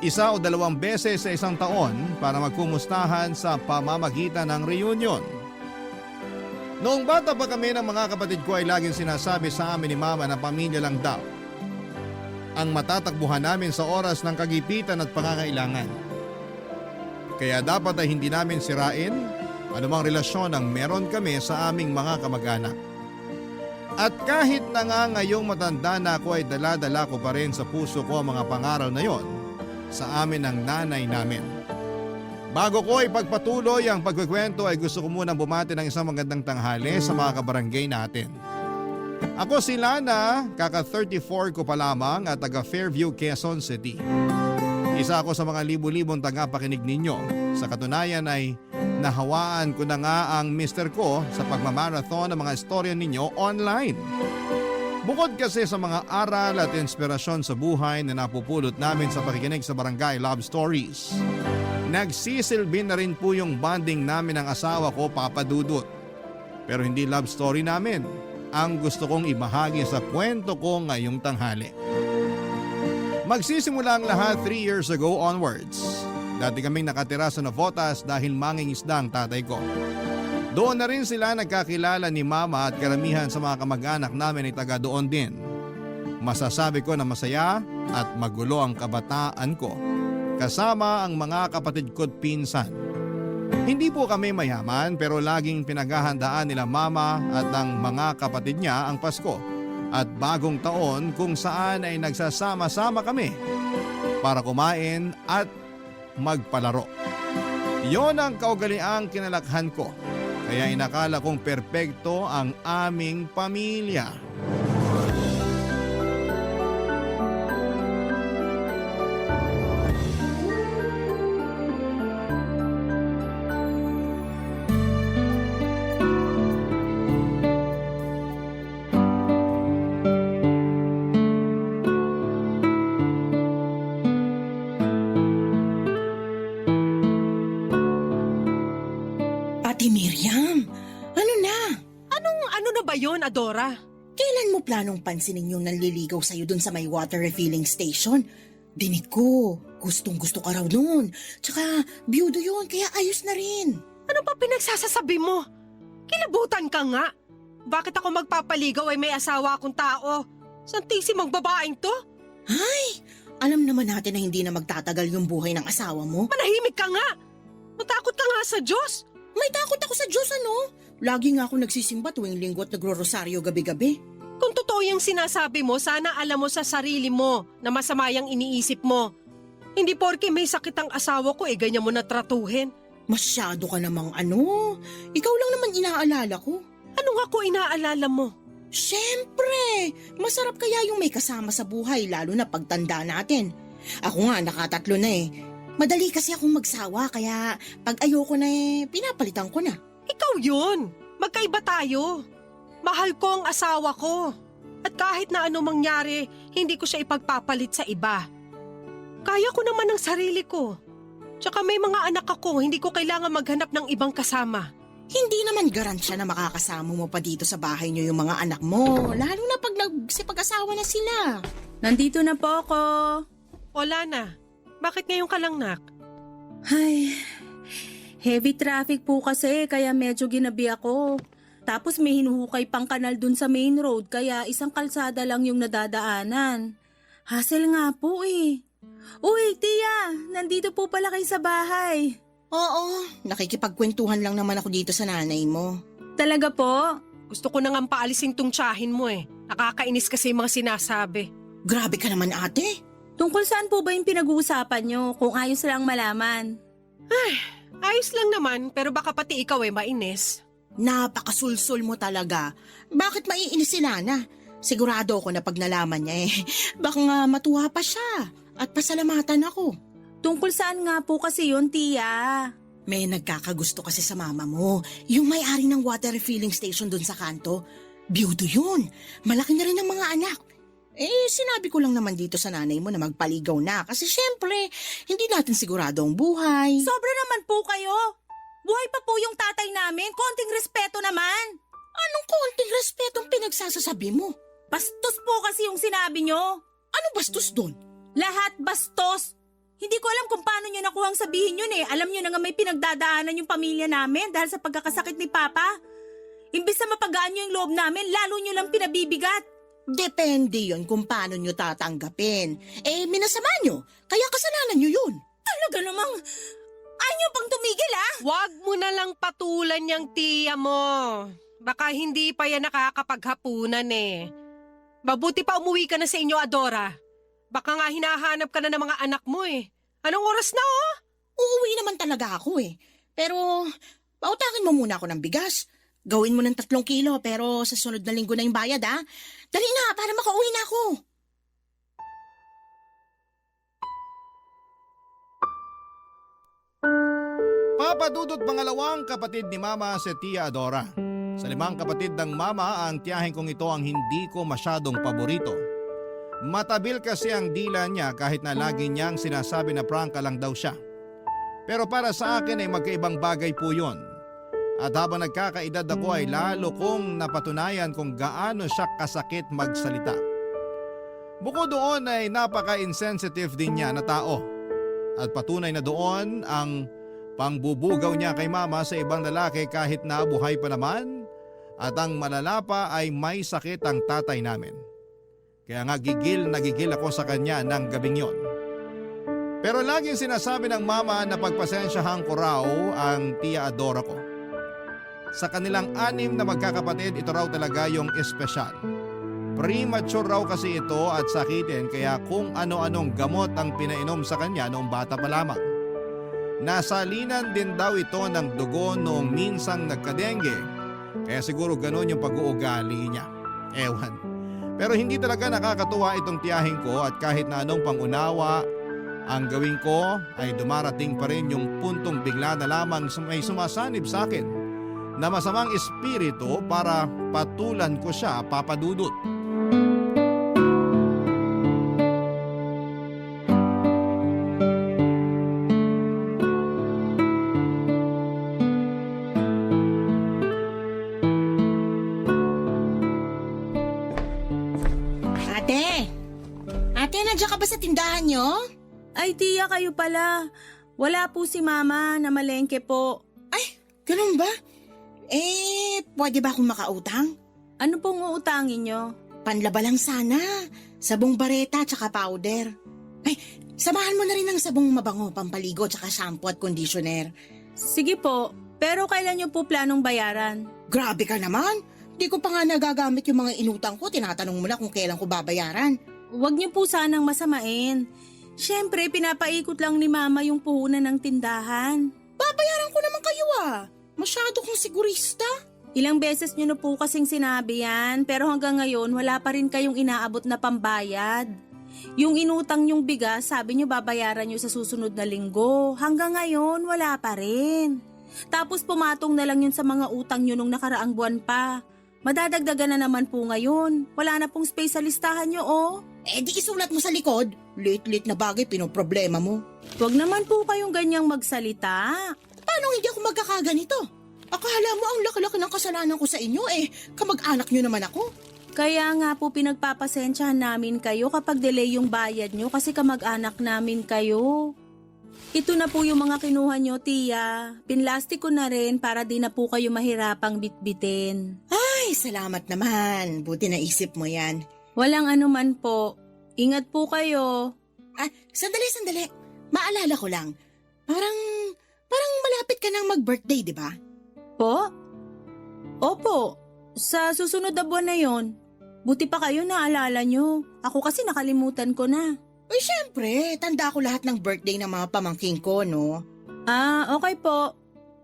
1 o 2 beses sa isang taon para magkumustahan sa pamamagitan ng reunion. Noong bata pa kami ng mga kapatid ko ay laging sinasabi sa amin ni Mama na pamilya lang daw ang matatakbuhan namin sa oras ng kagipitan at pangangailangan. Kaya dapat ay hindi namin sirain anumang relasyon ang meron kami sa aming mga kamag-anak. At kahit na nga ngayong matanda na ako ay dala-dala ko pa rin sa puso ko ang mga pangaral na yon sa amin ng nanay namin. Bago ko ipagpatuloy ang pagkikwento ay gusto ko munang bumati ng isang magandang tanghali sa mga kabarangay natin. Ako si Lana, kaka-34 ko pa lamang at taga Fairview, Quezon City. Isa ako sa mga libu-libong tagapakinig ninyo. Sa katunayan ay Nahawaan ko na nga ang mister ko sa pagmamarathon ng mga istorya ninyo online. Bukod kasi sa mga aral at inspirasyon sa buhay na napupulot namin sa pakikinig sa Barangay Love Stories, nagsisilbi na rin po yung bonding namin ng asawa ko, Papa Dudut. Pero hindi love story namin ang gusto kong ibahagi sa kwento ko ngayong tanghali. Magsisimula ang lahat 3 years ago onwards. Dati kaming nakatira sa Navotas dahil mangingisda ang tatay ko. Doon na rin sila nagkakilala ni Mama at karamihan sa mga kamag-anak namin ay taga doon din. Masasabi ko na masaya at magulo ang kabataan ko kasama ang mga kapatid ko't pinsan. Hindi po kami mayaman pero laging pinaghahandaan nila Mama at ang mga kapatid niya ang Pasko at bagong taon kung saan ay nagsasama-sama kami para kumain at magpalaro. Yon ang kaugaliang kinalakhan ko. Kaya inakala kong perpekto ang aming pamilya. Ate Miriam, ano na? Ano na ba yon, Adora? Kailan mo planong pansinin yung nanliligaw sa'yo dun sa may water refilling station? Dinig ko, gustong-gusto ka raw nun. Tsaka, biyudo yun, kaya ayos na rin. Ano ba pinagsasasabi mo? Kilabutan ka nga. Bakit ako magpapaligaw ay may asawa akong tao? Santisi mong babaeng to? Ay, alam naman natin na hindi na magtatagal yung buhay ng asawa mo. Manahimik ka nga. Matakot ka nga sa Diyos. May takot ako sa Diyos, ano? Lagi nga ako nagsisimba tuwing linggo at nagro-rosaryo gabi-gabi. Kung totoo yung sinasabi mo, sana alam mo sa sarili mo na masama yung iniisip mo. Hindi porke may sakit ang asawa ko ganyan mo na tratuhin. Masyado ka namang ano. Ikaw lang naman inaalala ko. Ano nga ko inaalala mo? Siyempre, masarap kaya yung may kasama sa buhay lalo na pagtanda natin. Ako nga nakatatlo na eh. Madali kasi akong magsawa kaya pag ayoko na pinapalitan ko na. Ikaw yun. Magkaiba tayo. Mahal ko ang asawa ko. At kahit na ano mangyari, hindi ko siya ipagpapalit sa iba. Kaya ko naman ang sarili ko. Tsaka may mga anak ako, hindi ko kailangan maghanap ng ibang kasama. Hindi naman garansya na makakasama mo pa dito sa bahay niyo yung mga anak mo, lalo na pag nagsipag-asawa na sila. Nandito na po ako. Wala na. Bakit ngayon ka lang, nak? Ay, heavy traffic po kasi kaya medyo ginabi ako. Tapos may hinuhukay pang kanal dun sa main road kaya isang kalsada lang yung nadadaanan. Hassle nga po eh. Uy, Tia, nandito po pala kayo sa bahay. Oo, nakikipagkwentuhan lang naman ako dito sa nanay mo. Talaga po? Gusto ko nang paalisin tong tsahin mo Nakakainis kasi yung mga sinasabi. Grabe ka naman ate. Tungkol saan po ba yung pinag-uusapan nyo kung ayos lang malaman? Ayos lang naman, pero baka pati ikaw mainis. Napakasulsul mo talaga. Bakit maiinis si Nana? Sigurado ako na pag nalaman niya baka nga matuwa pa siya at pasalamatan ako. Tungkol saan nga po kasi yun, Tia? May nagkakagusto kasi sa mama mo. Yung may-ari ng water refilling station dun sa kanto. Biyudo yun. Malaki na rin ang mga anak. Sinabi ko lang naman dito sa nanay mo na magpaligaw na kasi syempre, hindi natin sigurado ang buhay. Sobra naman po kayo. Buhay pa po yung tatay namin. Konting respeto naman. Anong konting respetong pinagsasasabi mo? Bastos po kasi yung sinabi nyo. Ano bastos doon? Lahat bastos. Hindi ko alam kung paano nyo nakuhang sabihin yun Alam nyo na nga may pinagdadaanan yung pamilya namin dahil sa pagkakasakit ni Papa. Imbis na mapagaan nyo yung loob namin, lalo nyo lang pinabibigat. Depende yon kung paano nyo tatanggapin. Minasama nyo. Kaya kasalanan nyo yun. Talaga namang, ayaw pang tumigil Huwag mo na lang patulan yung tiya mo. Baka hindi pa yan nakakapaghapunan Mabuti pa umuwi ka na sa inyo, Adora. Baka nga hinahanap ka na ng mga anak mo Anong oras na Uuwi naman talaga ako Pero, pautakin mo muna ako ng bigas. Gawin mo ng 3 kilo pero sa sunod na linggo na yung bayad Dali na para makauwi na ako. Papadudot pangalawang kapatid ni Mama si Tia Adora. Sa 5 kapatid ng Mama, ang tiyahin kong ito ang hindi ko masyadong paborito. Matabil kasi ang dila niya kahit na lagi niyang sinasabi na prangka lang daw siya. Pero para sa akin ay magkaibang bagay po yun. At habang nagkakaedad ako ay lalo kong napatunayan kung gaano siya kasakit magsalita. Bukod doon ay napaka-insensitive din niya na tao. At patunay na doon ang pangbubugaw niya kay Mama sa ibang lalaki kahit na buhay pa naman. At ang malala pa ay may sakit ang tatay namin. Kaya nga gigil ako sa kanya ng gabing yon. Pero laging sinasabi ng Mama na pagpasensyahan ko raw ang Tia Adora ko. Sa kanilang 6 na magkakapatid, ito raw talaga yung espesyal. Premature raw kasi ito at sakitin kaya kung ano-anong gamot ang pinainom sa kanya noong bata pa lamang. Nasalinan din daw ito ng dugo noong minsang nagkadengge. Kaya siguro ganun yung pag-uugali niya. Ewan. Pero hindi talaga nakakatuwa itong tiyahin ko at kahit na anong pangunawa ang gawin ko ay dumarating pa rin yung puntong bigla na lamang may sumasanib sa akin na masamang espiritu para patulan ko siya, papadudot. Ate, nandiyan ka ba sa tindahan nyo? Ay, tiya, kayo pala. Wala po si Mama, namalengke po. Ay, ganun ba? Pwede ba akong makautang? Ano pong uutangin nyo? Panlaba lang sana. Sabong bareta tsaka powder. Ay, samahan mo na rin ng sabong mabango, pampaligo tsaka shampoo at conditioner. Sige po, pero kailan nyo po planong bayaran? Grabe ka naman. Di ko pa nga nagagamit yung mga inutang ko. Tinatanong mo na kung kailan ko babayaran. Huwag niyo po sanang masamain. Siyempre, pinapaikot lang ni Mama yung puhunan ng tindahan. Babayaran ko naman kayo Masyado kong sigurista. Ilang beses niyo na po kasing sinabi yan, pero hanggang ngayon wala pa rin kayong inaabot na pambayad. Yung inutang nyong bigas, sabi niyo babayaran niyo sa susunod na linggo. Hanggang ngayon, wala pa rin. Tapos pumatong na lang yun sa mga utang niyo nung nakaraang buwan pa. Madadagdagan na naman po ngayon. Wala na pong space sa listahan niyo, Di isulat mo sa likod. Late-late na bagay pinoproblema mo. Huwag naman po kayong ganyang magsalita. Paano hindi ako magkakaganito? Akala mo ang laki-laki ng kasalanan ko sa inyo kamag-anak nyo naman ako. Kaya nga po pinagpapasensyahan namin kayo kapag delay yung bayad nyo kasi kamag-anak namin kayo. Ito na po yung mga kinuha nyo, Tia. Pinlastik ko na rin para di na po kayo mahirapang bitbitin. Ay, salamat naman. Buti naisip mo yan. Walang anuman po. Ingat po kayo. Sandali. Maalala ko lang. Parang malapit ka nang mag-birthday, di ba? Po? Opo. Sa susunod na buwan na yon. Buti pa kayo naalala nyo. Ako kasi nakalimutan ko na. Ay, syempre. Tanda ko lahat ng birthday ng mga pamangking ko, no? Okay po.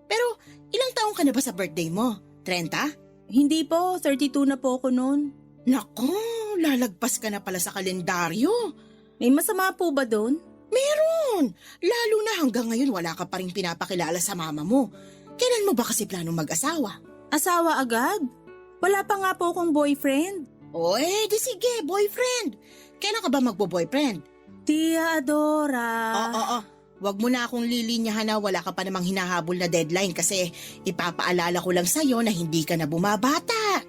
Pero, ilang taong ka na ba sa birthday mo? 30? Hindi po. 32 na po ako noon. Nako, lalagpas ka na pala sa kalendaryo. May masama po ba doon? Meron. Lalo na hanggang ngayon wala ka pa rin pinapakilala sa mama mo. Kailan mo ba kasi planong mag-asawa? Asawa agad? Wala pa nga po akong boyfriend. Di sige, boyfriend. Kailan ka ba magbo-boyfriend? Tia Adora. Wag mo na akong lilinyahan na wala ka pa namang hinahabol na deadline kasi ipapaalala ko lang sa'yo na hindi ka na bumabata.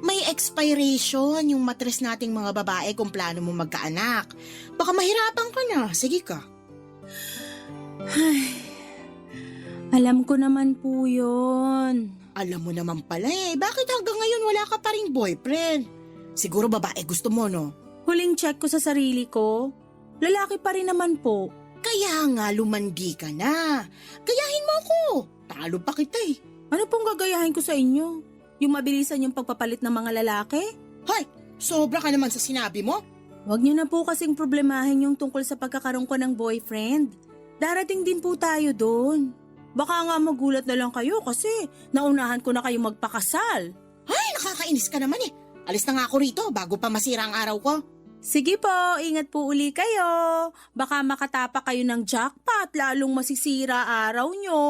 May expiration yung matres nating mga babae kung plano mo magkaanak. Baka mahirapan ka na. Sige ka. Alam ko naman po yun. Alam mo naman pala bakit hanggang ngayon wala ka pa ring boyfriend? Siguro babae gusto mo, no? Huling check ko sa sarili ko, lalaki pa rin naman po. Kaya nga lumandi ka na. Gayahin mo ako. Talo pa kita Ano pong gagayahin ko sa inyo? Yung mabilisan yung pagpapalit ng mga lalaki? Hay, sobra ka naman sa sinabi mo. Huwag niyo na po kasing problemahin yung tungkol sa pagkakaroon ko ng boyfriend. Darating din po tayo doon. Baka nga magulat na lang kayo kasi naunahan ko na kayo magpakasal. Ay, nakakainis ka naman Alis na nga ako rito bago pa masira ang araw ko. Sige po, ingat po uli kayo. Baka makatapa kayo ng jackpot, lalong masisira araw nyo.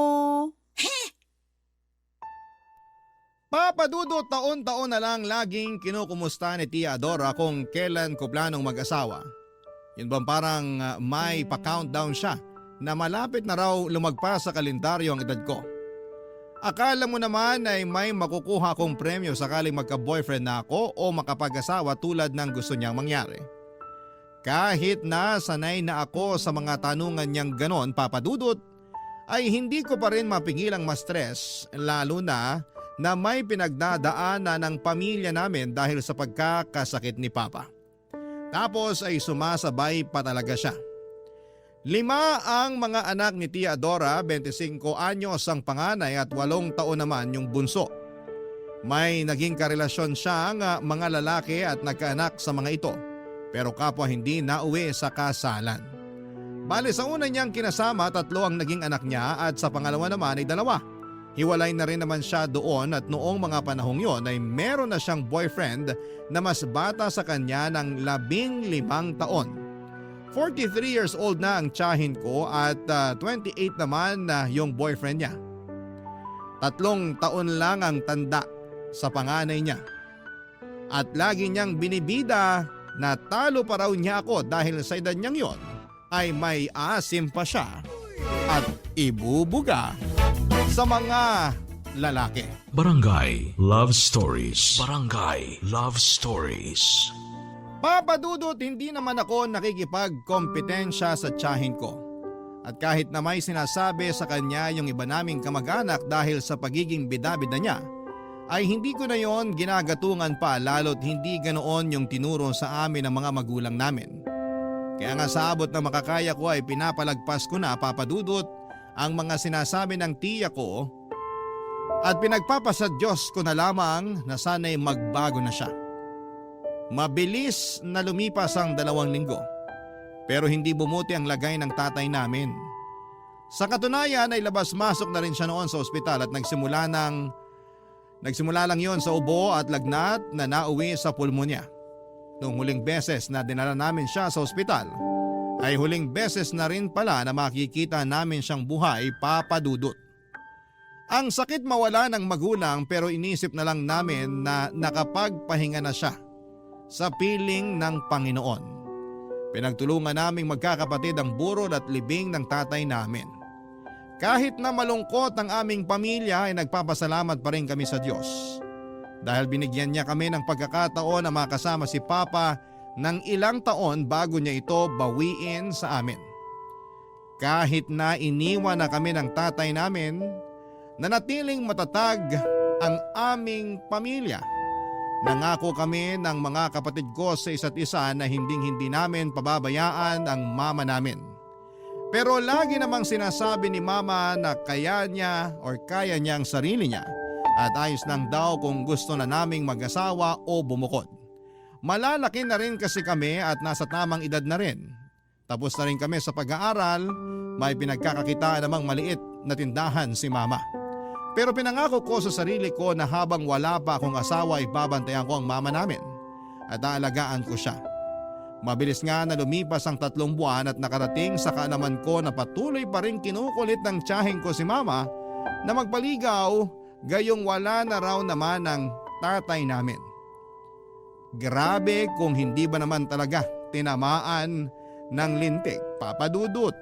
Papa Dudut, taon-taon na lang laging kinukumusta ni Tia Adora kung kailan ko planong mag-asawa. Yun bang parang may pa-countdown siya na malapit na raw lumagpas sa kalendaryo ang edad ko. Akala mo naman ay may makukuha kong premyo sakaling magka-boyfriend na ako o makapag-asawa tulad ng gusto niyang mangyari. Kahit na sanay na ako sa mga tanungan niyang ganon, Papa Dudut, ay hindi ko pa rin mapigilang ma-stress lalo na may pinagdadaanan ng pamilya namin dahil sa pagkakasakit ni Papa. Tapos ay sumasabay pa talaga siya. 5 ang mga anak ni Tia Adora, 25 anyos ang panganay at 8 taon naman yung bunso. May naging karelasyon siyang mga lalaki at nagkaanak sa mga ito, pero kapwa hindi nauwi sa kasalan. Bale sa una niyang kinasama, 3 ang naging anak niya at sa pangalawa naman ay 2. Hiwalay na rin naman siya doon at noong mga panahong yon ay meron na siyang boyfriend na mas bata sa kanya ng 15 taon. 43 years old na ang tiyahin ko at 28 naman na yung boyfriend niya. 3 taon lang ang tanda sa panganay niya. At lagi niyang binibida na talo pa raw niya ako dahil sa edad niyang yon ay may asim pa siya at ibubuga sa mga lalaki. Barangay Love Stories. Barangay Love Stories. Papa Dudut, hindi naman ako nakikipagkompetensya sa tiyahin ko. At kahit na may sinasabi sa kanya yung iba naming kamag-anak dahil sa pagiging bida-bida niya, ay hindi ko na yon ginagatungan pa lalo't hindi ganoon yung tinuro sa amin ng mga magulang namin. Kaya nga sa abot na makakaya ko ay pinapalagpas ko na, Papa Dudut, ang mga sinasabi ng tiya ko at pinagpapasa Diyos ko na lamang na sana'y magbago na siya. Mabilis na lumipas ang 2 linggo pero hindi bumuti ang lagay ng tatay namin. Sa katunayan ay labas-masok na rin siya noon sa ospital at nagsimula lang yon sa ubo at lagnat na nauwi sa pulmonya. Noong huling beses na dinala namin siya sa ospital, ay huling beses na rin pala na makikita namin siyang buhay, Papa Dudut. Ang sakit mawala ng magulang pero inisip na lang namin na nakapagpahinga na siya sa piling ng Panginoon. Pinagtulungan naming magkakapatid ang burol at libing ng tatay namin. Kahit na malungkot ang aming pamilya ay nagpapasalamat pa rin kami sa Diyos. Dahil binigyan niya kami ng pagkakataon na makasama si Papa ng ilang taon bago niya ito bawiin sa amin. Kahit na iniwan na kami ng tatay namin, nanatiling matatag ang aming pamilya. Nangako kami ng mga kapatid ko sa isa't isa na hindi namin pababayaan ang mama namin. Pero lagi namang sinasabi ni Mama na kaya niya ang sarili niya at ayos lang daw kung gusto na naming mag-asawa o bumukod. Malalaki na rin kasi kami at nasa tamang edad na rin. Tapos na rin kami sa pag-aaral, may pinagkakakitaan namang maliit na tindahan si Mama. Pero pinangako ko sa sarili ko na habang wala pa akong asawa ay babantayan ko ang mama namin at aalagaan ko siya. Mabilis nga na lumipas ang 3 buwan at nakarating sa kaalaman ko na patuloy pa rin kinukulit ng tiyahin ko si Mama na magpaligaw gayong wala na raw naman ang tatay namin. Grabe kung hindi ba naman talaga tinamaan ng lintik, Papa Dudut.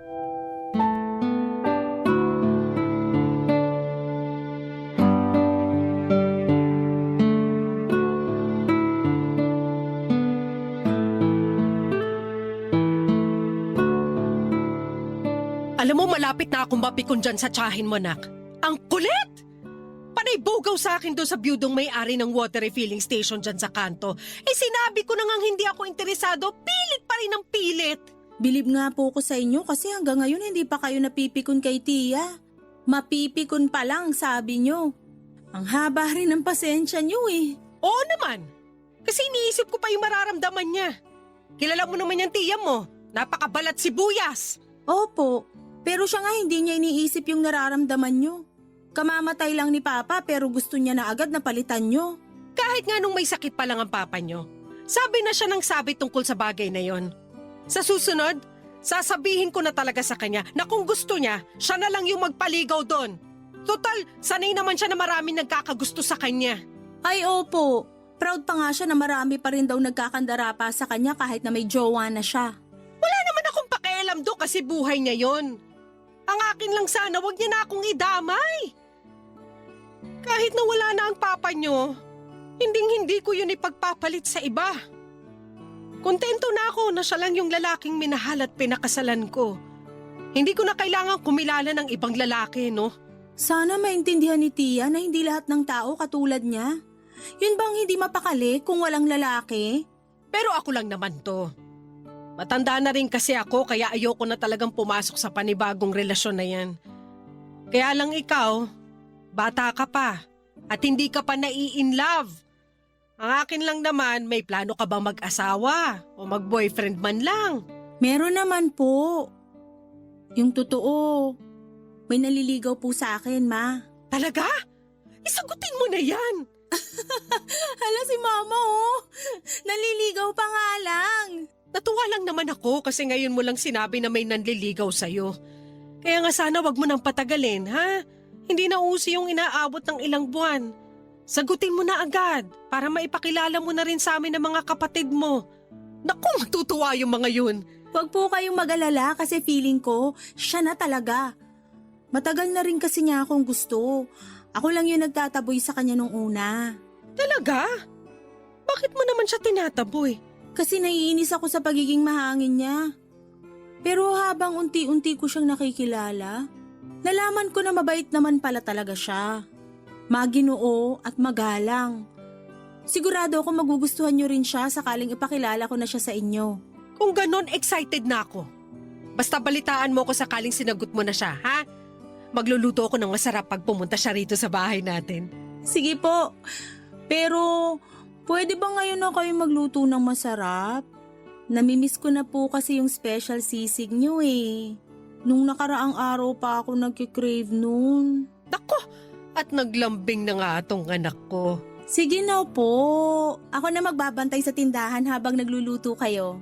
Alam mo, malapit na akong mapikon dyan sa tiyahin mo, nak. Ang kulit! Panay bugaw sa akin doon sa biyudong may-ari ng water refilling station dyan sa kanto. Sinabi ko na ngang hindi ako interesado, pilit pa rin ang pilit. Bilib nga po ko sa inyo kasi hanggang ngayon hindi pa kayo napipikon kay Tia. Mapipikon pa lang, sabi nyo. Ang haba rin ng pasensya nyo eh. Oo naman, kasi iniisip ko pa yung mararamdaman niya. Kilala mo naman yung tiya mo, napakabalat sibuyas. Opo, pero siya nga hindi niya iniisip yung nararamdaman nyo. Kamamatay lang ni Papa pero gusto niya na agad na palitan nyo. Kahit nga nung may sakit pa lang ang papa nyo, Sabi na siya ng sabi tungkol sa bagay na yon. Sa susunod, sasabihin ko na talaga sa kanya na kung gusto niya, siya na lang yung magpaligaw doon. Total, sanay naman siya na maraming nagkakagusto sa kanya. Ay opo, proud pa nga siya na marami pa rin daw nagkakandara pa sa kanya kahit na may jowa na siya. Wala naman akong pakialam do kasi buhay niya yon. Ang akin lang sana, wag niya na akong idamay. Kahit na wala na ang papa niyo, hindi ko yun ipagpapalit sa iba. Kontento na ako na siya lang yung lalaking minahal at pinakasalan ko. Hindi ko na kailangan kumilala ng ibang lalaki, no? Sana maintindihan ni Tia na hindi lahat ng tao katulad niya. Yun bang hindi mapakali kung walang lalaki? Pero ako lang naman to. Matanda na rin kasi ako kaya ayoko na talagang pumasok sa panibagong relasyon na yan. Kaya lang ikaw, bata ka pa at hindi ka pa nai-in-love. Ang akin lang naman, may plano ka bang mag-asawa o mag-boyfriend man lang? Meron naman po. Yung totoo, may naliligaw po sa akin, Ma. Talaga? Isagutin mo na yan. Hala si Mama, oh. Naliligaw pa nga lang. Natuwa lang naman ako kasi ngayon mo lang sinabi na may nanliligaw sa'yo. Kaya nga sana wag mo nang patagalin, ha? Hindi na uso yung inaabot ng ilang buwan. Sagutin mo na agad para maipakilala mo na rin sa amin ng mga kapatid mo. Naku, matutuwa yung mga yun. Huwag po kayong mag-alala kasi feeling ko, siya na talaga. Matagal na rin kasi niya akong gusto. Ako lang yung nagtataboy sa kanya nung una. Talaga? Bakit mo naman siya tinataboy? Kasi naiinis ako sa pagiging mahangin niya. Pero habang unti-unti ko siyang nakikilala, nalaman ko na mabait naman pala talaga siya. Maginoo at magalang. Sigurado ako magugustuhan niyo rin siya sakaling ipakilala ko na siya sa inyo. Kung ganon, excited na ako. Basta balitaan mo ko sakaling sinagot mo na siya, ha? Magluluto ako ng masarap pag pumunta siya rito sa bahay natin. Sige po. Pero pwede ba ngayon na kayo magluto ng masarap? Namimiss ko na po kasi yung special sisig niyo eh. Nung nakaraang araw pa ako nagkikrave noon. Nako! At naglambing na nga atong anak ko. Sige na po. Ako na magbabantay sa tindahan habang nagluluto kayo.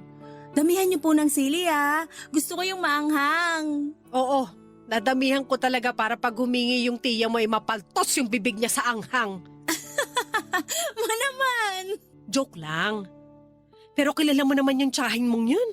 Damihan niyo po ng sili ah. Gusto ko yung maanghang. Oo, nadamihan ko talaga para pag humingi yung tiya mo ay mapaltos yung bibig niya sa anghang. Manaman! Joke lang. Pero kilala mo naman yung tsahin mong yun.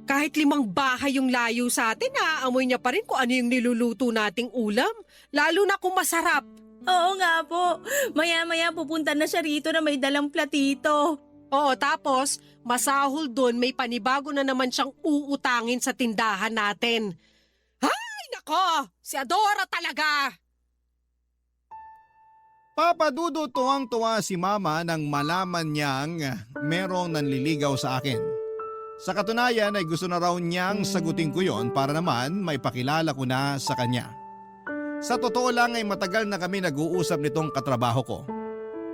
Kahit 5 bahay yung layo sa atin, naaamoy niya pa rin kung ano yung niluluto nating ulam. Lalo na kung masarap. Oo nga po. Maya-maya pupunta na siya rito na may dalang platito. Oo, tapos masahol doon may panibago na naman siyang uutangin sa tindahan natin. Ay, nako! Si Adora talaga! Papa Dudut, tuwang-tuwa si Mama nang malaman niyang merong nanliligaw sa akin. Sa katunayan ay gusto na raw niyang sagutin ko yon para naman may pakilala ko na sa kanya. Sa totoo lang ay matagal na kami nag-uusap nitong katrabaho ko.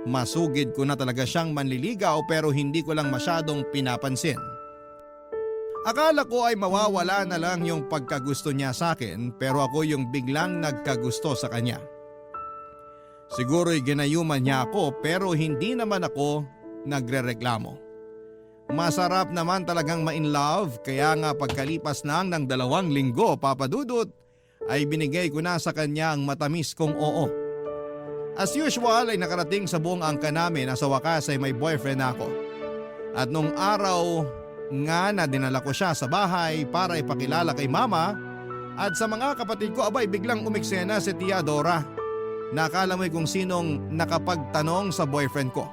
Masugid ko na talaga siyang manliligaw pero hindi ko lang masyadong pinapansin. Akala ko ay mawawala na lang yung pagkagusto niya sa akin pero ako yung biglang nagkagusto sa kanya. Siguro'y ginayuman niya ako pero hindi naman ako nagrereklamo. Masarap naman talagang ma-in-love kaya nga pagkalipas lang ng 2 linggo, Papa Dudut, ay binigay ko na sa kanya ang matamis kong oo. As usual ay nakarating sa buong angka namin na sa wakas ay may boyfriend ako. At nung araw nga na dinala ko siya sa bahay para ipakilala kay Mama at sa mga kapatid ko abay biglang umiksena si Tia Dora. Nakala mo'y kung sinong nakapagtanong sa boyfriend ko.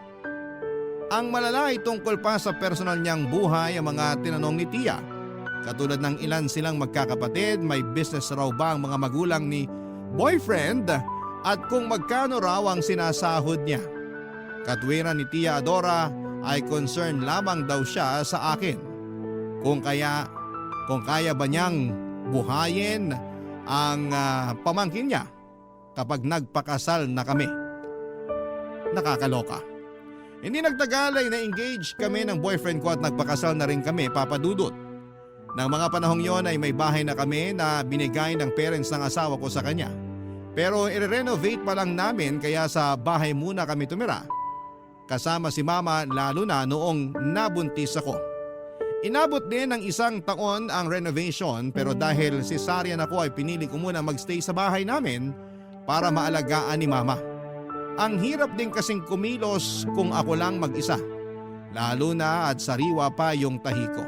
Ang malala ay tungkol pa sa personal niyang buhay ang mga tinanong ni Tia. Katulad ng ilan silang magkakapatid, may business raw ba ang mga magulang ni boyfriend at kung magkano raw ang sinasahod niya. Katwiran ni Tia Adora ay concern lamang daw siya sa akin. Kung kaya ba niyang buhayin ang pamangkin niya kapag nagpakasal na kami. Nakakaloka. Hindi nagtagal ay na-engage kami ng boyfriend ko at nagpakasal na rin kami, Papa Dudut. Nang mga panahong yon ay may bahay na kami na binigay ng parents ng asawa ko sa kanya. Pero i-renovate pa lang namin kaya sa bahay muna kami tumira. kasama si mama lalo na noong nabuntis ako. Inabot din ng 1 taon ang renovation pero dahil cesarean ako ay pinili ko muna magstay sa bahay namin para maalagaan ni mama. Ang hirap din kasing kumilos kung ako lang mag-isa, lalo na at sariwa pa yung tahi ko.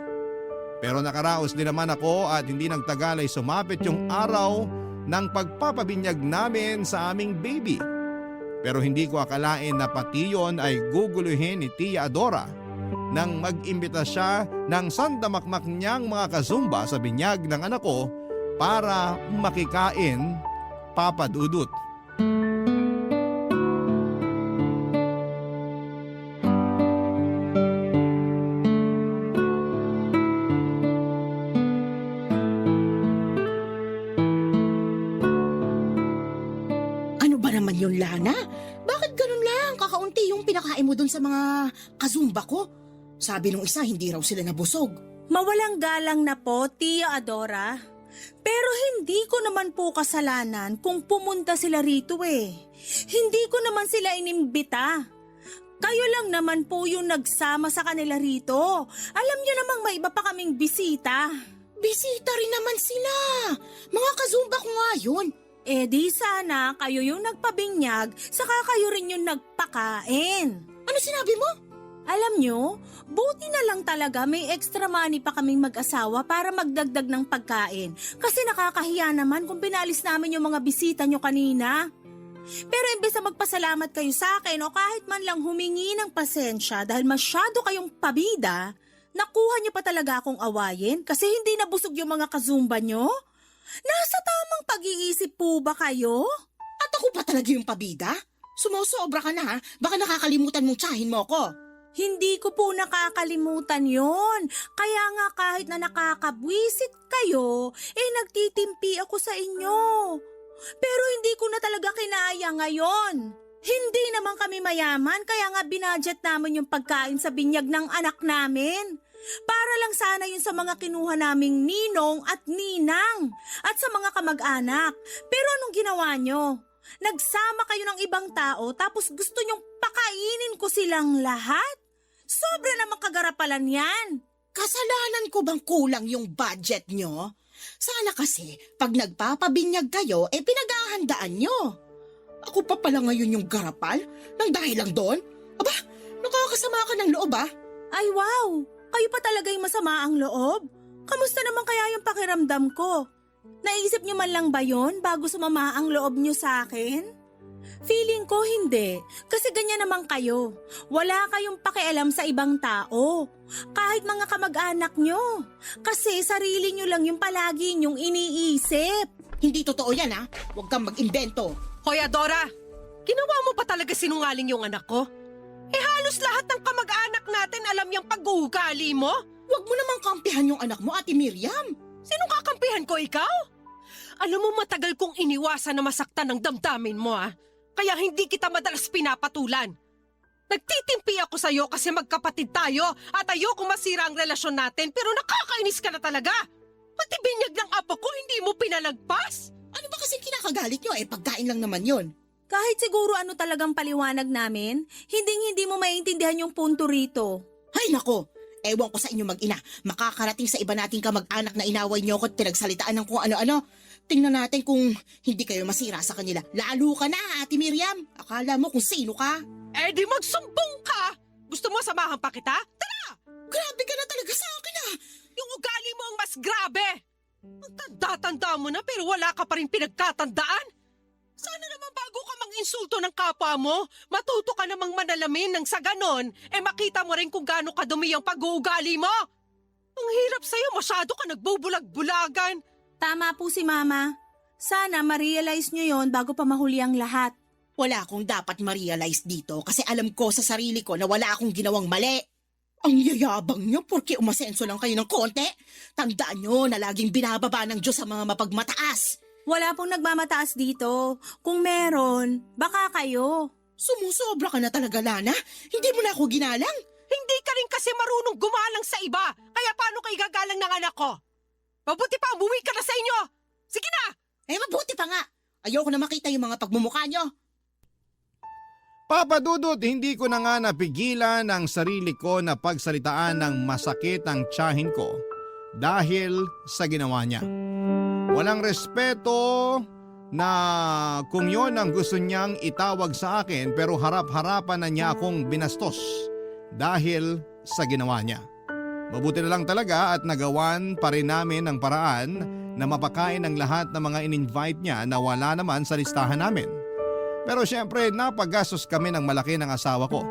Pero nakaraos din naman ako at hindi nagtagal ay sumapit yung araw ng pagpapabinyag namin sa aming baby. Pero hindi ko akalain na pati yon ay guguluhin ni Tia Adora nang mag-imbita siya ng sandamakmak niyang mga kazumba sa binyag ng anak ko para makikain, Papa Dudut. Ano ba naman yun, Lana? Bakit ganun lang? Kakaunti yung pinakain mo dun sa mga kazumba ko. Sabi nung isa, hindi raw sila nabusog. Mawalang galang na po, Tia Adora. Pero hindi ko naman po kasalanan kung pumunta sila rito eh. Hindi ko naman sila inimbita. Kayo lang naman po yung nagsama sa kanila rito. Alam niyo namang may iba pa kaming bisita. Bisita rin naman sila. Mga kazumba ko nga yun. Eh di sana kayo yung nagpabinyag, saka kayo rin yung nagpakain. Ano sinabi mo? Alam nyo, buti na lang talaga may extra money pa kaming mag-asawa para magdagdag ng pagkain. Kasi nakakahiya naman kung pinalis namin yung mga bisita nyo kanina. Pero imbes na magpasalamat kayo sa akin o kahit man lang humingi ng pasensya dahil masyado kayong pabida, nakuha nyo pa talaga akong awayin kasi hindi nabusog yung mga kazumba nyo? Nasa tamang pag-iisip po ba kayo? At ako pa talaga yung pabida? Sumusobra ka na ha? Baka nakakalimutan mong tsahin mo ko. Hindi ko po nakakalimutan yon. Kaya nga kahit na nakakabwisit kayo, nagtitimpi ako sa inyo. Pero hindi ko na talaga kinaya ngayon. Hindi naman kami mayaman kaya nga binadget namin yung pagkain sa binyag ng anak namin. Para lang sana yun sa mga kinuha naming ninong at ninang at sa mga kamag-anak. Pero anong ginawa nyo? Nagsama kayo ng ibang tao tapos gusto nyong pakainin ko silang lahat? Sobra namang kagarapalan yan. Kasalanan ko bang kulang yung budget nyo? Sana kasi pag nagpapabinyag kayo, pinaghahandaan nyo. Ako pa pala ngayon yung garapal? Nang dahil lang doon? Aba, nakakasama ka ng loob ah. Ay wow, kayo pa talaga yung masama ang loob? Kamusta naman kaya yung pakiramdam ko? Naisip niyo man lang ba yon bago sumama ang loob niyo sa akin? Feeling ko hindi, kasi ganyan naman kayo. Wala kayong pakialam sa ibang tao, kahit mga kamag-anak nyo. Kasi sarili nyo lang yung palagi nyong iniisip. Hindi totoo yan ha. Huwag kang mag-imbento. Hoy Adora, ginawa mo pa talaga sinungaling yung anak ko? Halos lahat ng kamag-anak natin alam yung pag-uugali mo. Huwag mo namang kampihan yung anak mo, Ate Miriam. Sinong kakampihan ko, ikaw? Alam mo matagal kong iniwasan na masaktan ng damdamin mo Kaya hindi kita madalas pinapatulan. Nagtitimpi ako sa'yo kasi magkapatid tayo at ayoko masira ang relasyon natin pero nakakainis ka na talaga. Pati binyag ng apo ko hindi mo pinalagpas. Ano ba kasi kinakagalit nyo? Pagkain lang naman yon. Kahit siguro ano talagang paliwanag namin, hindi mo maintindihan yung punto rito. Ay nako, ewan ko sa inyo mag-ina. Makakarating sa iba nating kamag-anak na inaway nyo ko at pinagsalitaan ng kung ano-ano. Tingnan natin kung hindi kayo masira sa kanila. Lalo ka na, Ate Miriam. Akala mo kung sino ka. Di magsumbong ka! Gusto mo samahan pa kita? Tara! Grabe ka na talaga sa akin Yung ugali mo ang mas grabe! Ang tanda-tanda mo na pero wala ka pa rin pinagkatandaan. Sana naman bago ka mang-insulto ng kapwa mo, matuto ka namang manalamin nang sa ganon, makita mo rin kung gaano kadumi ang pag-uugali mo. Ang hirap sa'yo, masyado ka nagbubulag-bulagan. Tama po si Mama. Sana ma-realize nyo yon bago pa mahuli ang lahat. Wala akong dapat ma-realize dito kasi alam ko sa sarili ko na wala akong ginawang mali. Ang yayabang nyo porque umasenso lang kayo ng konti. Tandaan nyo na laging binababa ng Diyos sa mga mapagmataas. Wala pong nagmamataas dito. Kung meron, baka kayo. Sumusobra ka na talaga, Lana. Hindi mo na ako ginalang. Hindi ka rin kasi marunong gumalang sa iba. Kaya paano ka igagalang ng anak ko? Mabuti pa, umuwi ka na sa inyo! Sige na! Mabuti pa nga. Ayoko na makita yung mga pagmumukha nyo. Papa Dudut, hindi ko na nga napigilan ang sarili ko na pagsalitaan ng masakit ang tiyahin ko dahil sa ginawa niya. Walang respeto na kung yon ang gusto niyang itawag sa akin, pero harap-harapan na niya akong binastos dahil sa ginawa niya. Mabuti na lang talaga at nagawan pa rin namin ang paraan na mapakain ang lahat ng mga in-invite niya na wala naman sa listahan namin. Pero syempre napagastos kami ng malaki ng asawa ko.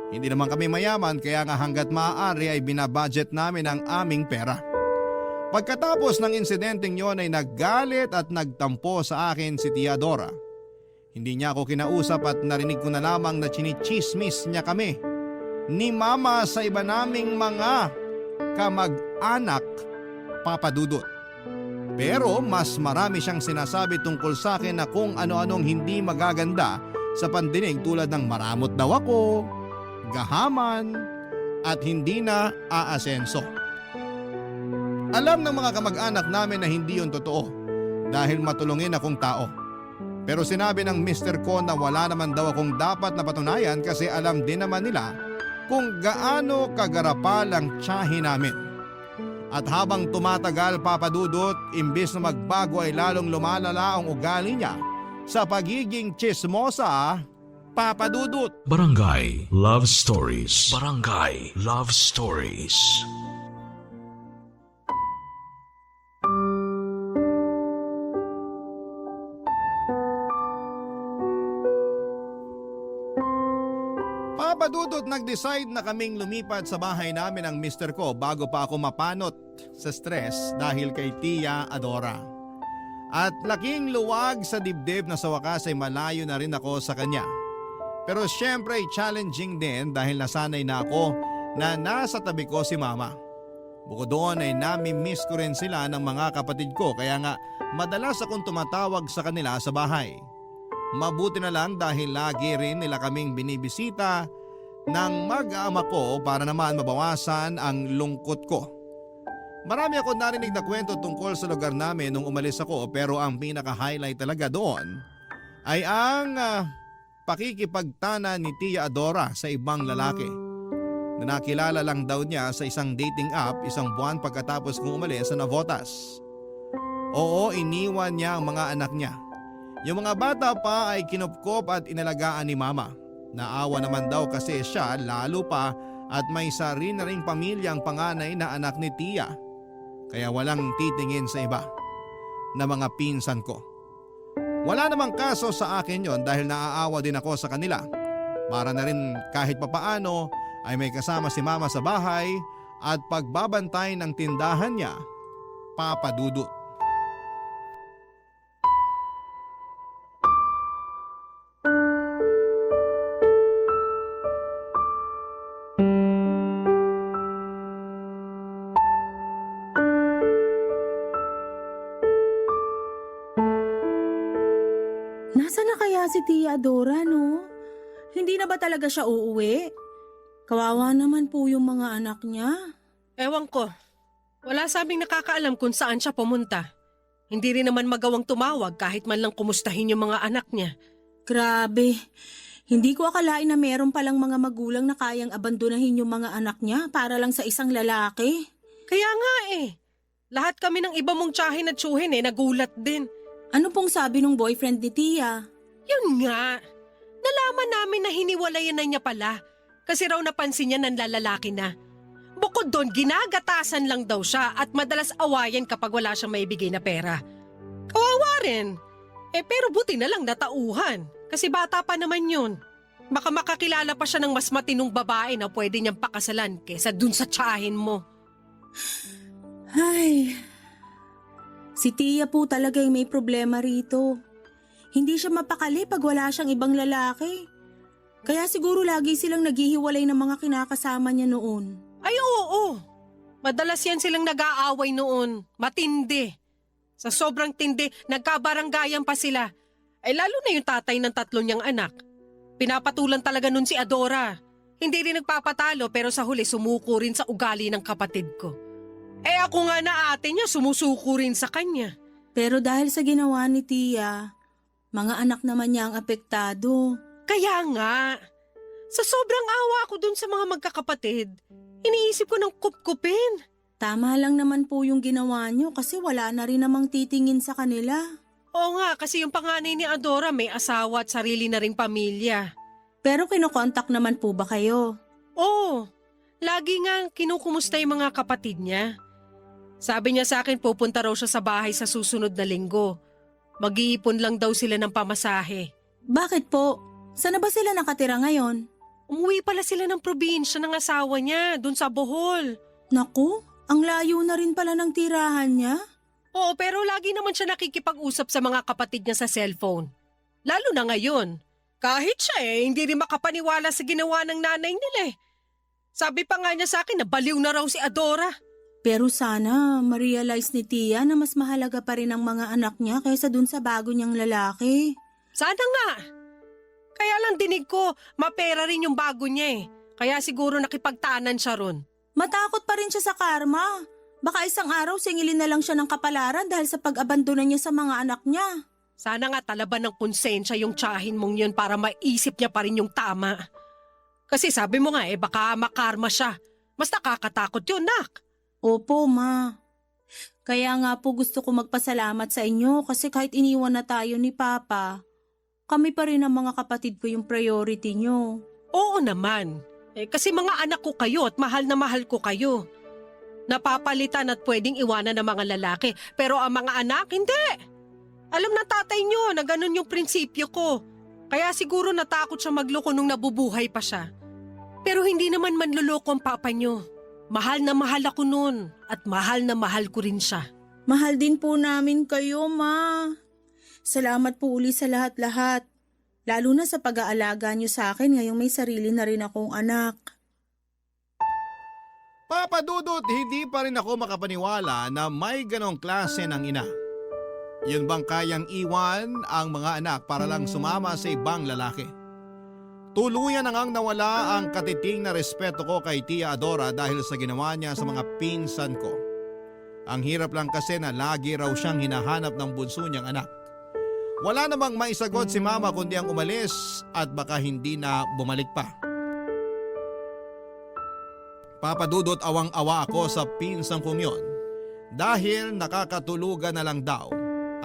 Hindi naman kami mayaman kaya nga hanggat maaari ay binabudget namin ang aming pera. Pagkatapos ng insidenteng yon ay naggalit at nagtampo sa akin si Tia Dora. Hindi niya ako kinausap at narinig ko na lamang na chinichismis niya kami ni Mama sa iba naming mga kamag-anak, Papa Dudut. Pero mas marami siyang sinasabi tungkol sa akin na kung ano-anong hindi magaganda sa pandinig tulad ng maramot daw ako, gahaman at hindi na aasenso. Alam ng mga kamag-anak namin na hindi yun totoo dahil matulungin akong tao. Pero sinabi ng mister ko na wala naman daw akong dapat na patunayan kasi alam din naman nila kung gaano kagarapal ang tiyahin namin. At habang tumatagal, Papa Dudut, imbis na magbago ay lalong lumalala ang ugali niya sa pagiging tsismosa, Papa Dudut. Barangay Love Stories. Barangay Love Stories. Papa Dudut, nag-decide na kaming lumipat sa bahay namin ang mister ko bago pa ako mapanot sa stress dahil kay Tia Adora. At laking luwag sa dibdib na sa wakas ay malayo na rin ako sa kanya. Pero syempre challenging din dahil nasanay na ako na nasa tabi ko si Mama. Bukod doon ay nami-miss ko rin sila ng mga kapatid ko kaya nga madalas akong tumatawag sa kanila sa bahay. Mabuti na lang dahil lagi rin nila kaming binibisita ng mag-aama ko para naman mabawasan ang lungkot ko. Marami ako narinig na kwento tungkol sa lugar namin nung umalis ako pero ang pinaka-highlight talaga doon ay ang pakikipagtana ni Tia Adora sa ibang lalaki. Na nakilala lang daw niya sa isang dating app isang buwan pagkatapos kong umalis sa Navotas. Oo, iniwan niya ang mga anak niya. Yung mga bata pa ay kinupkop at inalagaan ni Mama. Naawa naman daw kasi siya lalo pa at may sarili na ring pamilyang panganay na anak ni Tia. Kaya walang titingin sa iba na mga pinsan ko. Wala namang kaso sa akin yon dahil naaawa din ako sa kanila. Para na rin kahit papaano ay may kasama si Mama sa bahay at pagbabantay ng tindahan niya, Papa Dudut. Nasaan na kaya si Tia Adora, no? Hindi na ba talaga siya uuwi? Kawawa naman po yung mga anak niya. Ewan ko. Wala sa aming nakakaalam kung saan siya pumunta. Hindi rin naman magawang tumawag kahit man lang kumustahin yung mga anak niya. Grabe. Hindi ko akalain na meron palang mga magulang na kayang abandonahin yung mga anak niya para lang sa isang lalaki. Kaya nga eh. Lahat kami ng iba mong tiyahin at tsuhin nagulat din. Ano pong sabi ng boyfriend ni Tia? Yun nga. Nalaman namin na hiniwalayan na niya pala. Kasi raw napansin niya ng lalaki na. Bukod doon, ginagatasan lang daw siya at madalas awayan kapag wala siyang maibigay na pera. Kawawa rin. Pero buti na lang natauhan. Kasi bata pa naman yun. Baka makakilala pa siya ng mas matinong babae na pwede niyang pakasalan kesa dun sa tiyahin mo. Ay, si Tia po talaga yung may problema rito. Hindi siya mapakali pag wala siyang ibang lalaki. Kaya siguro lagi silang naghihiwalay ng mga kinakasama niya noon. Ay oo. Madalas yan silang nag-aaway noon. Matindi. Sa sobrang tindi, nagkabaranggayan pa sila. Ay lalo na yung tatay ng 3 niyang anak. Pinapatulan talaga nun si Adora. Hindi rin nagpapatalo pero sa huli sumuko rin sa ugali ng kapatid ko. Ako nga na ate niya sumusuko rin sa kanya. Pero dahil sa ginawa ni Tia, mga anak naman niya ang apektado. Kaya nga, Sa sobrang awa ko dun sa mga magkakapatid, iniisip ko ng kupkupin. Tama lang naman po yung ginawa nyo kasi wala na rin namang titingin sa kanila. Oo nga, kasi yung panganay ni Adora may asawa at sarili na ring pamilya. Pero kinokontak naman po ba kayo? Oo, lagi nga kinukumusta yung mga kapatid niya. Sabi niya sa akin pupunta raw siya sa bahay sa susunod na linggo. Mag-iipon lang daw sila ng pamasahe. Bakit po? Saan na ba sila nakatira ngayon? Umuwi pala sila ng probinsya ng asawa niya, dun sa Bohol. Naku, ang layo na rin pala ng tirahan niya. Oo, pero lagi naman siya nakikipag-usap sa mga kapatid niya sa cellphone. Lalo na ngayon. Kahit siya hindi rin makapaniwala sa ginawa ng nanay nila eh. Sabi pa nga niya sa akin na baliw na raw si Adora. Pero sana ma-realize ni Tia na mas mahalaga pa rin ang mga anak niya kaysa dun sa bago niyang lalaki. Sana nga. Kaya lang dinig ko, mapera rin yung bago niya eh. Kaya siguro nakipagtanan siya ron. Matakot pa rin siya sa karma. Baka isang araw singilin na lang siya ng kapalaran dahil sa pag-abandona niya sa mga anak niya. Sana nga talaban ng konsensya yung tsahin mong yun para maisip niya pa rin yung tama. Kasi sabi mo nga baka makarma siya. Mas nakakatakot yun, nak. Opo, ma. Kaya nga po gusto ko magpasalamat sa inyo kasi kahit iniwan na tayo ni Papa, kami pa rin ang mga kapatid ko yung priority nyo. Oo naman. Kasi mga anak ko kayo at mahal na mahal ko kayo. Napapalitan at pwedeng iwanan ng mga lalaki. Pero ang mga anak, hindi. Alam na tatay nyo na ganun yung prinsipyo ko. Kaya siguro natakot siya magloko nung nabubuhay pa siya. Pero hindi naman manluloko ang papa nyo. Mahal na mahal ako nun at mahal na mahal ko rin siya. Mahal din po namin kayo, ma. Salamat po uli sa lahat-lahat. Lalo na sa pag-aalaga nyo sa akin ngayong may sarili na rin akong anak. Papa Dudut, hindi pa rin ako makapaniwala na may ganong klase ng ina. Yun bang kayang iwan ang mga anak para lang sumama sa ibang lalaki? Tuluyan na ngang nawala ang katiting na respeto ko kay Tia Adora dahil sa ginawa niya sa mga pinsan ko. Ang hirap lang kasi na lagi raw siyang hinahanap ng bunso niyang anak. Wala namang maisagot si mama kundi ang umalis at baka hindi na bumalik pa. Papadudot awang-awa ako sa pinsan kong yon dahil nakakatulugan na lang daw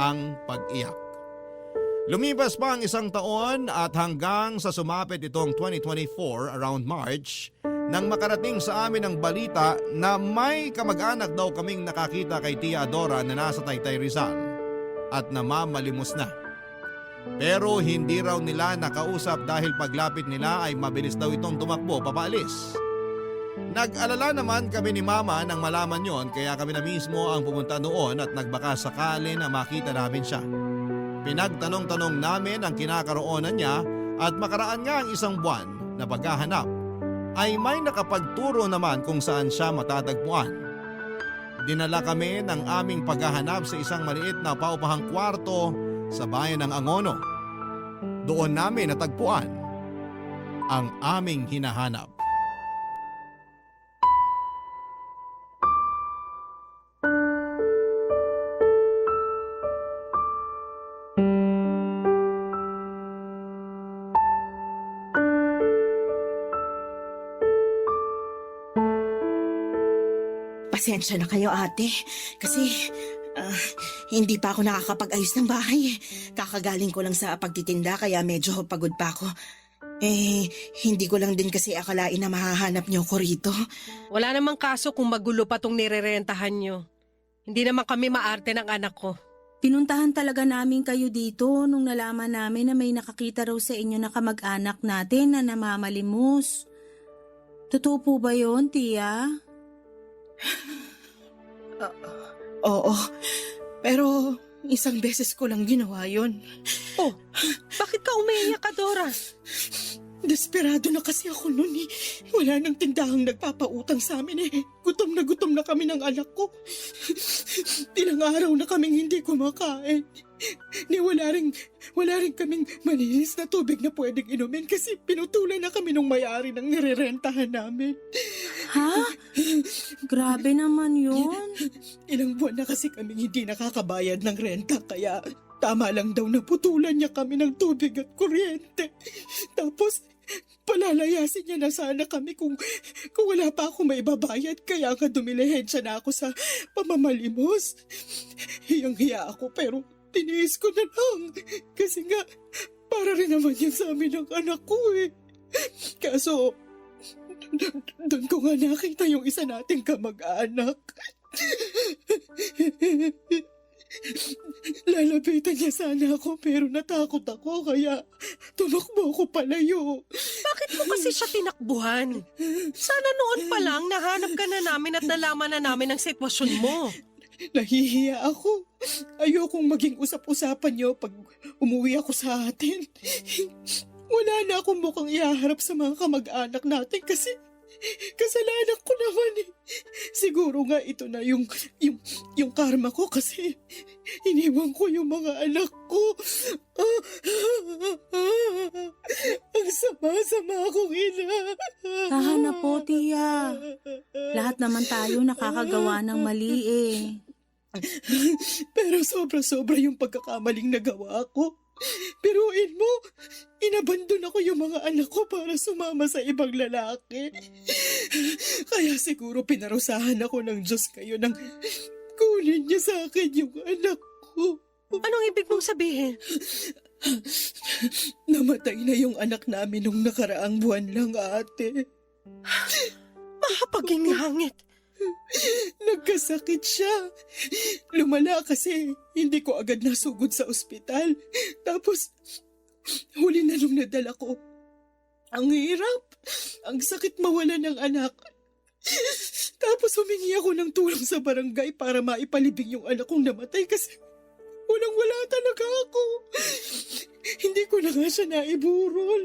ang pag-iyak. Lumipas pa ang isang taon at hanggang sa sumapit itong 2024 around March nang makarating sa amin ang balita na may kamag-anak daw kaming nakakita kay Tia Adora na nasa Taytay Rizal at namamalimos na. Pero hindi raw nila nakausap dahil paglapit nila ay mabilis daw itong tumakbo papaalis. Nag-alala naman kami ni Mama nang malaman yon kaya kami na mismo ang pumunta noon at nagbaka sakali na makita namin siya. Pinagtanong-tanong namin ang kinakaroonan niya at makaraan nga ang isang buwan na paghahanap ay may nakapagturo naman kung saan siya matatagpuan. Dinala kami ng aming paghahanap sa isang maliit na paupahang kwarto sa bayan ng Angono. Doon namin natagpuan ang aming hinahanap. Pasensya na kayo ate, kasi hindi pa ako nakakapag-ayos ng bahay. Kakagaling ko lang sa pagtitinda kaya medyo pagod pa ako. Hindi ko lang din kasi akalain na mahahanap niyo ko rito. Wala namang kaso kung magulo pa tong nirerentahan nyo. Hindi naman kami maarte ng anak ko. Pinuntahan talaga namin kayo dito nung nalaman namin na may nakakita raw sa inyo na kamag-anak natin na namamalimos. Totoo po ba yun, Tia? Oo, pero isang beses ko lang ginawa yon. Oh, bakit ka umiiyak, Adora? Desperado na kasi ako noon eh. Wala nang tindahang nagpapautang sa amin eh. Gutom na kami ng anak ko. Ilang araw na kaming hindi kumakain. Wala rin kaming malinis na tubig na pwedeng inumin kasi pinutulan na kami nung may-ari ng nirerentahan namin. Ha? Grabe naman yun. Ilang buwan na kasi kaming hindi nakakabayad ng renta kaya Tama lang daw na putulan niya kami ng tubig at kuryente. Tapos, palalayasin niya na sana kami kung wala pa ako maibabayad. Kaya nga dumilihensya na ako sa pamamalimos. Hiyang-hiya ako pero tiniis ko na lang. Kasi nga, para rin naman yan sa amin ng anak ko eh. Kaso, doon ko nga nakita yung isa nating kamag-anak. Lalapitan niya sana ako pero natakot ako kaya tumakbo ako palayo. Bakit mo kasi siya tinakbuhan? Sana noon pa lang nahanap ka na namin at nalaman na namin ang sitwasyon mo. Nahihiya ako. Ayokong maging usap-usapan niyo pag umuwi ako sa atin. Wala na akong mukhang ihaharap sa mga kamag-anak natin kasi kasalanan ko naman eh. Siguro nga ito na yung karma ko kasi iniwan ko yung mga anak ko. Ang sama-sama akong ina. Tahan na po, Tia. Lahat naman tayo nakakagawa ng mali eh. Pero sobra-sobra yung pagkakamaling nagawa ko. Piruin mo, inabandon ako yung mga anak ko para sumama sa ibang lalaki. Kaya siguro pinarusahan ako ng Diyos kayo nang kunin niya sa akin yung anak ko. Anong ibig mong sabihin? Namatay na yung anak namin nung nakaraang buwan lang, ate. Mahapagingangit. Nagkasakit siya. Lumala kasi hindi ko agad nasugod sa ospital. Tapos, huli na nung nadala ko. Ang hirap. Ang sakit mawala ng anak. Tapos humingi ako ng tulong sa barangay para maipalibing yung anak kong namatay kasi walang-wala talaga ako. Hindi ko na nga siya naiburol.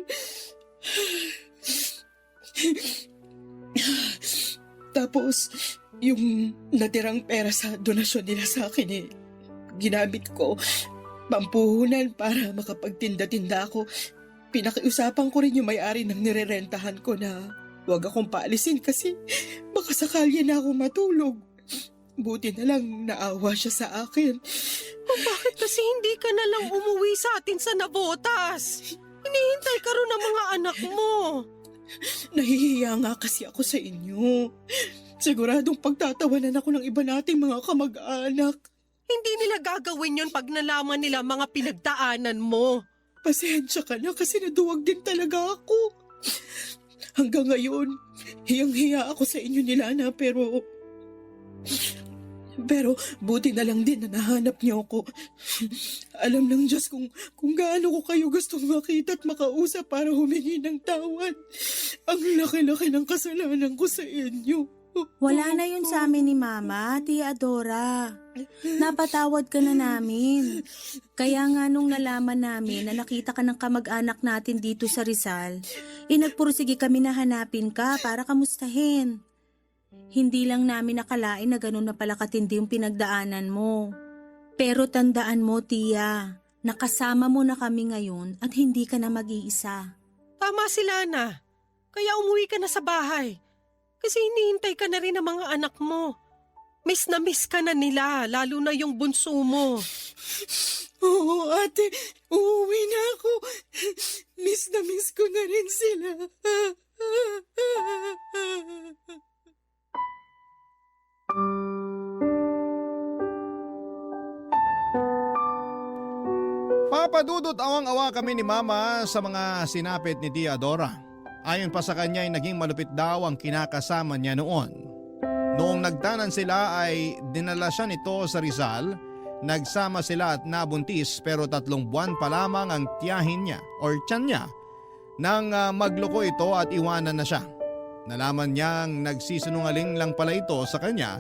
Tapos, yung natirang pera sa donasyon nila sa akin ginamit ko pampuhunan para makapagtinda-tinda ako. Pinakiusapan ko rin yung may-ari ng nirerentahan ko na huwag akong paalisin kasi baka sakali na ako matulog. Buti na lang naawa siya sa akin. Bakit kasi hindi ka na lang umuwi sa atin sa Navotas? Hinihintay ka rin ng mga anak mo. Nahihiya nga kasi ako sa inyo. Siguradong pagtatawanan ako ng iba nating mga kamag-anak. Hindi nila gagawin yon pag nalaman nila mga pinagdaanan mo. Pasensya ka na kasi naduwag din talaga ako. Hanggang ngayon, hiyang-hiya ako sa inyo ni Lana pero buti na lang din na nahanap niyo ako. Alam ng Diyos kung gaano ko kayo gustong makita at makausap para humingi ng tawad. Ang laki-laki ng kasalanan ko sa inyo. Wala na yun sa amin ni Mama, Tia Adora. Napatawad ka na namin. Kaya nga nung nalaman namin na nakita ka ng kamag-anak natin dito sa Rizal, nagpursige kami na hanapin ka para kamustahin. Hindi lang namin nakalain na ganun na pala katindi yung pinagdaanan mo. Pero tandaan mo, Tia, nakasama mo na kami ngayon at hindi ka na mag-iisa. Tama si Lana. Kaya umuwi ka na sa bahay. Kasi hinihintay ka na rin ng mga anak mo. Miss na miss ka na nila, lalo na yung bunso mo. Oo, ate, uuwi na ako. Miss na miss ko na rin sila. Papadudot awang-awa kami ni Mama sa mga sinapit ni Tia Dora. Ayon pa sa kanya ay naging malupit daw ang kinakasama niya noon. Noong nagtanan sila ay dinala siya nito sa Rizal, nagsama sila at nabuntis pero 3 buwan pa lamang ang tiyahin niya or tiyan niya nang magloko ito at iwanan na siya. Nalaman niyang nagsisinungaling lang pala ito sa kanya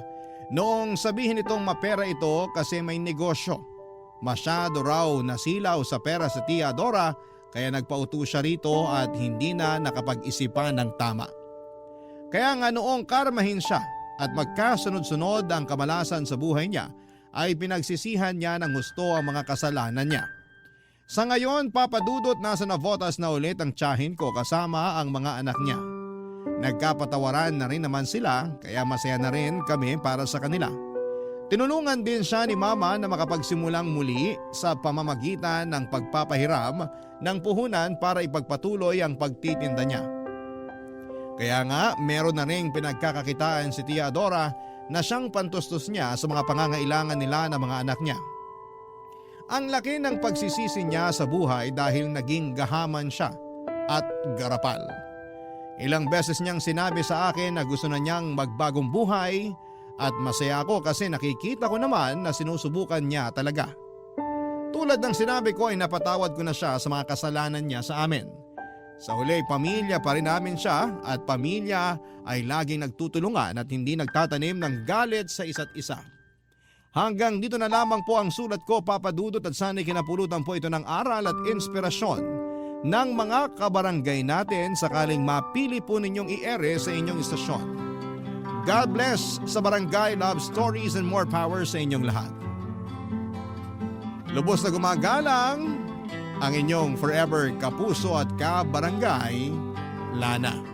noong sabihin itong mapera ito kasi may negosyo. Masyado raw nasilaw sa pera sa Tia Dora kaya nagpauto siya rito at hindi na nakapag-isipan ng tama. Kaya nga noong karmahin siya at magkasunod-sunod ang kamalasan sa buhay niya ay pinagsisihan niya ng husto ang mga kasalanan niya. Sa ngayon, papadudot nasa Navotas na ulit ang tiyahin ko kasama ang mga anak niya. Nagkapatawaran na rin naman sila kaya masaya na rin kami para sa kanila. Tinulungan din siya ni Mama na makapagsimulang muli sa pamamagitan ng pagpapahiram ng puhunan para ipagpatuloy ang pagtitinda niya. Kaya nga meron na ring pinagkakakitaan si Tia Adora na siyang pantustos niya sa mga pangangailangan nila ng mga anak niya. Ang laki ng pagsisisi niya sa buhay dahil naging gahaman siya at garapal. Ilang beses niyang sinabi sa akin na gusto na niyang magbagong buhay at masaya ako kasi nakikita ko naman na sinusubukan niya talaga. Tulad ng sinabi ko ay napatawad ko na siya sa mga kasalanan niya sa amin. Sa huli, pamilya pa rin namin siya at pamilya ay laging nagtutulungan at hindi nagtatanim ng galit sa isa't isa. Hanggang dito na lamang po ang sulat ko, Papa Dudut, at sana'y kinapulutan po ito ng aral at inspirasyon ng mga kabarangay natin sakaling mapili po ninyong i-ere sa inyong istasyon. God bless sa Barangay Love Stories and more power sa inyong lahat. Lubos na gumagalang ang inyong forever kapuso at kabarangay, Lana.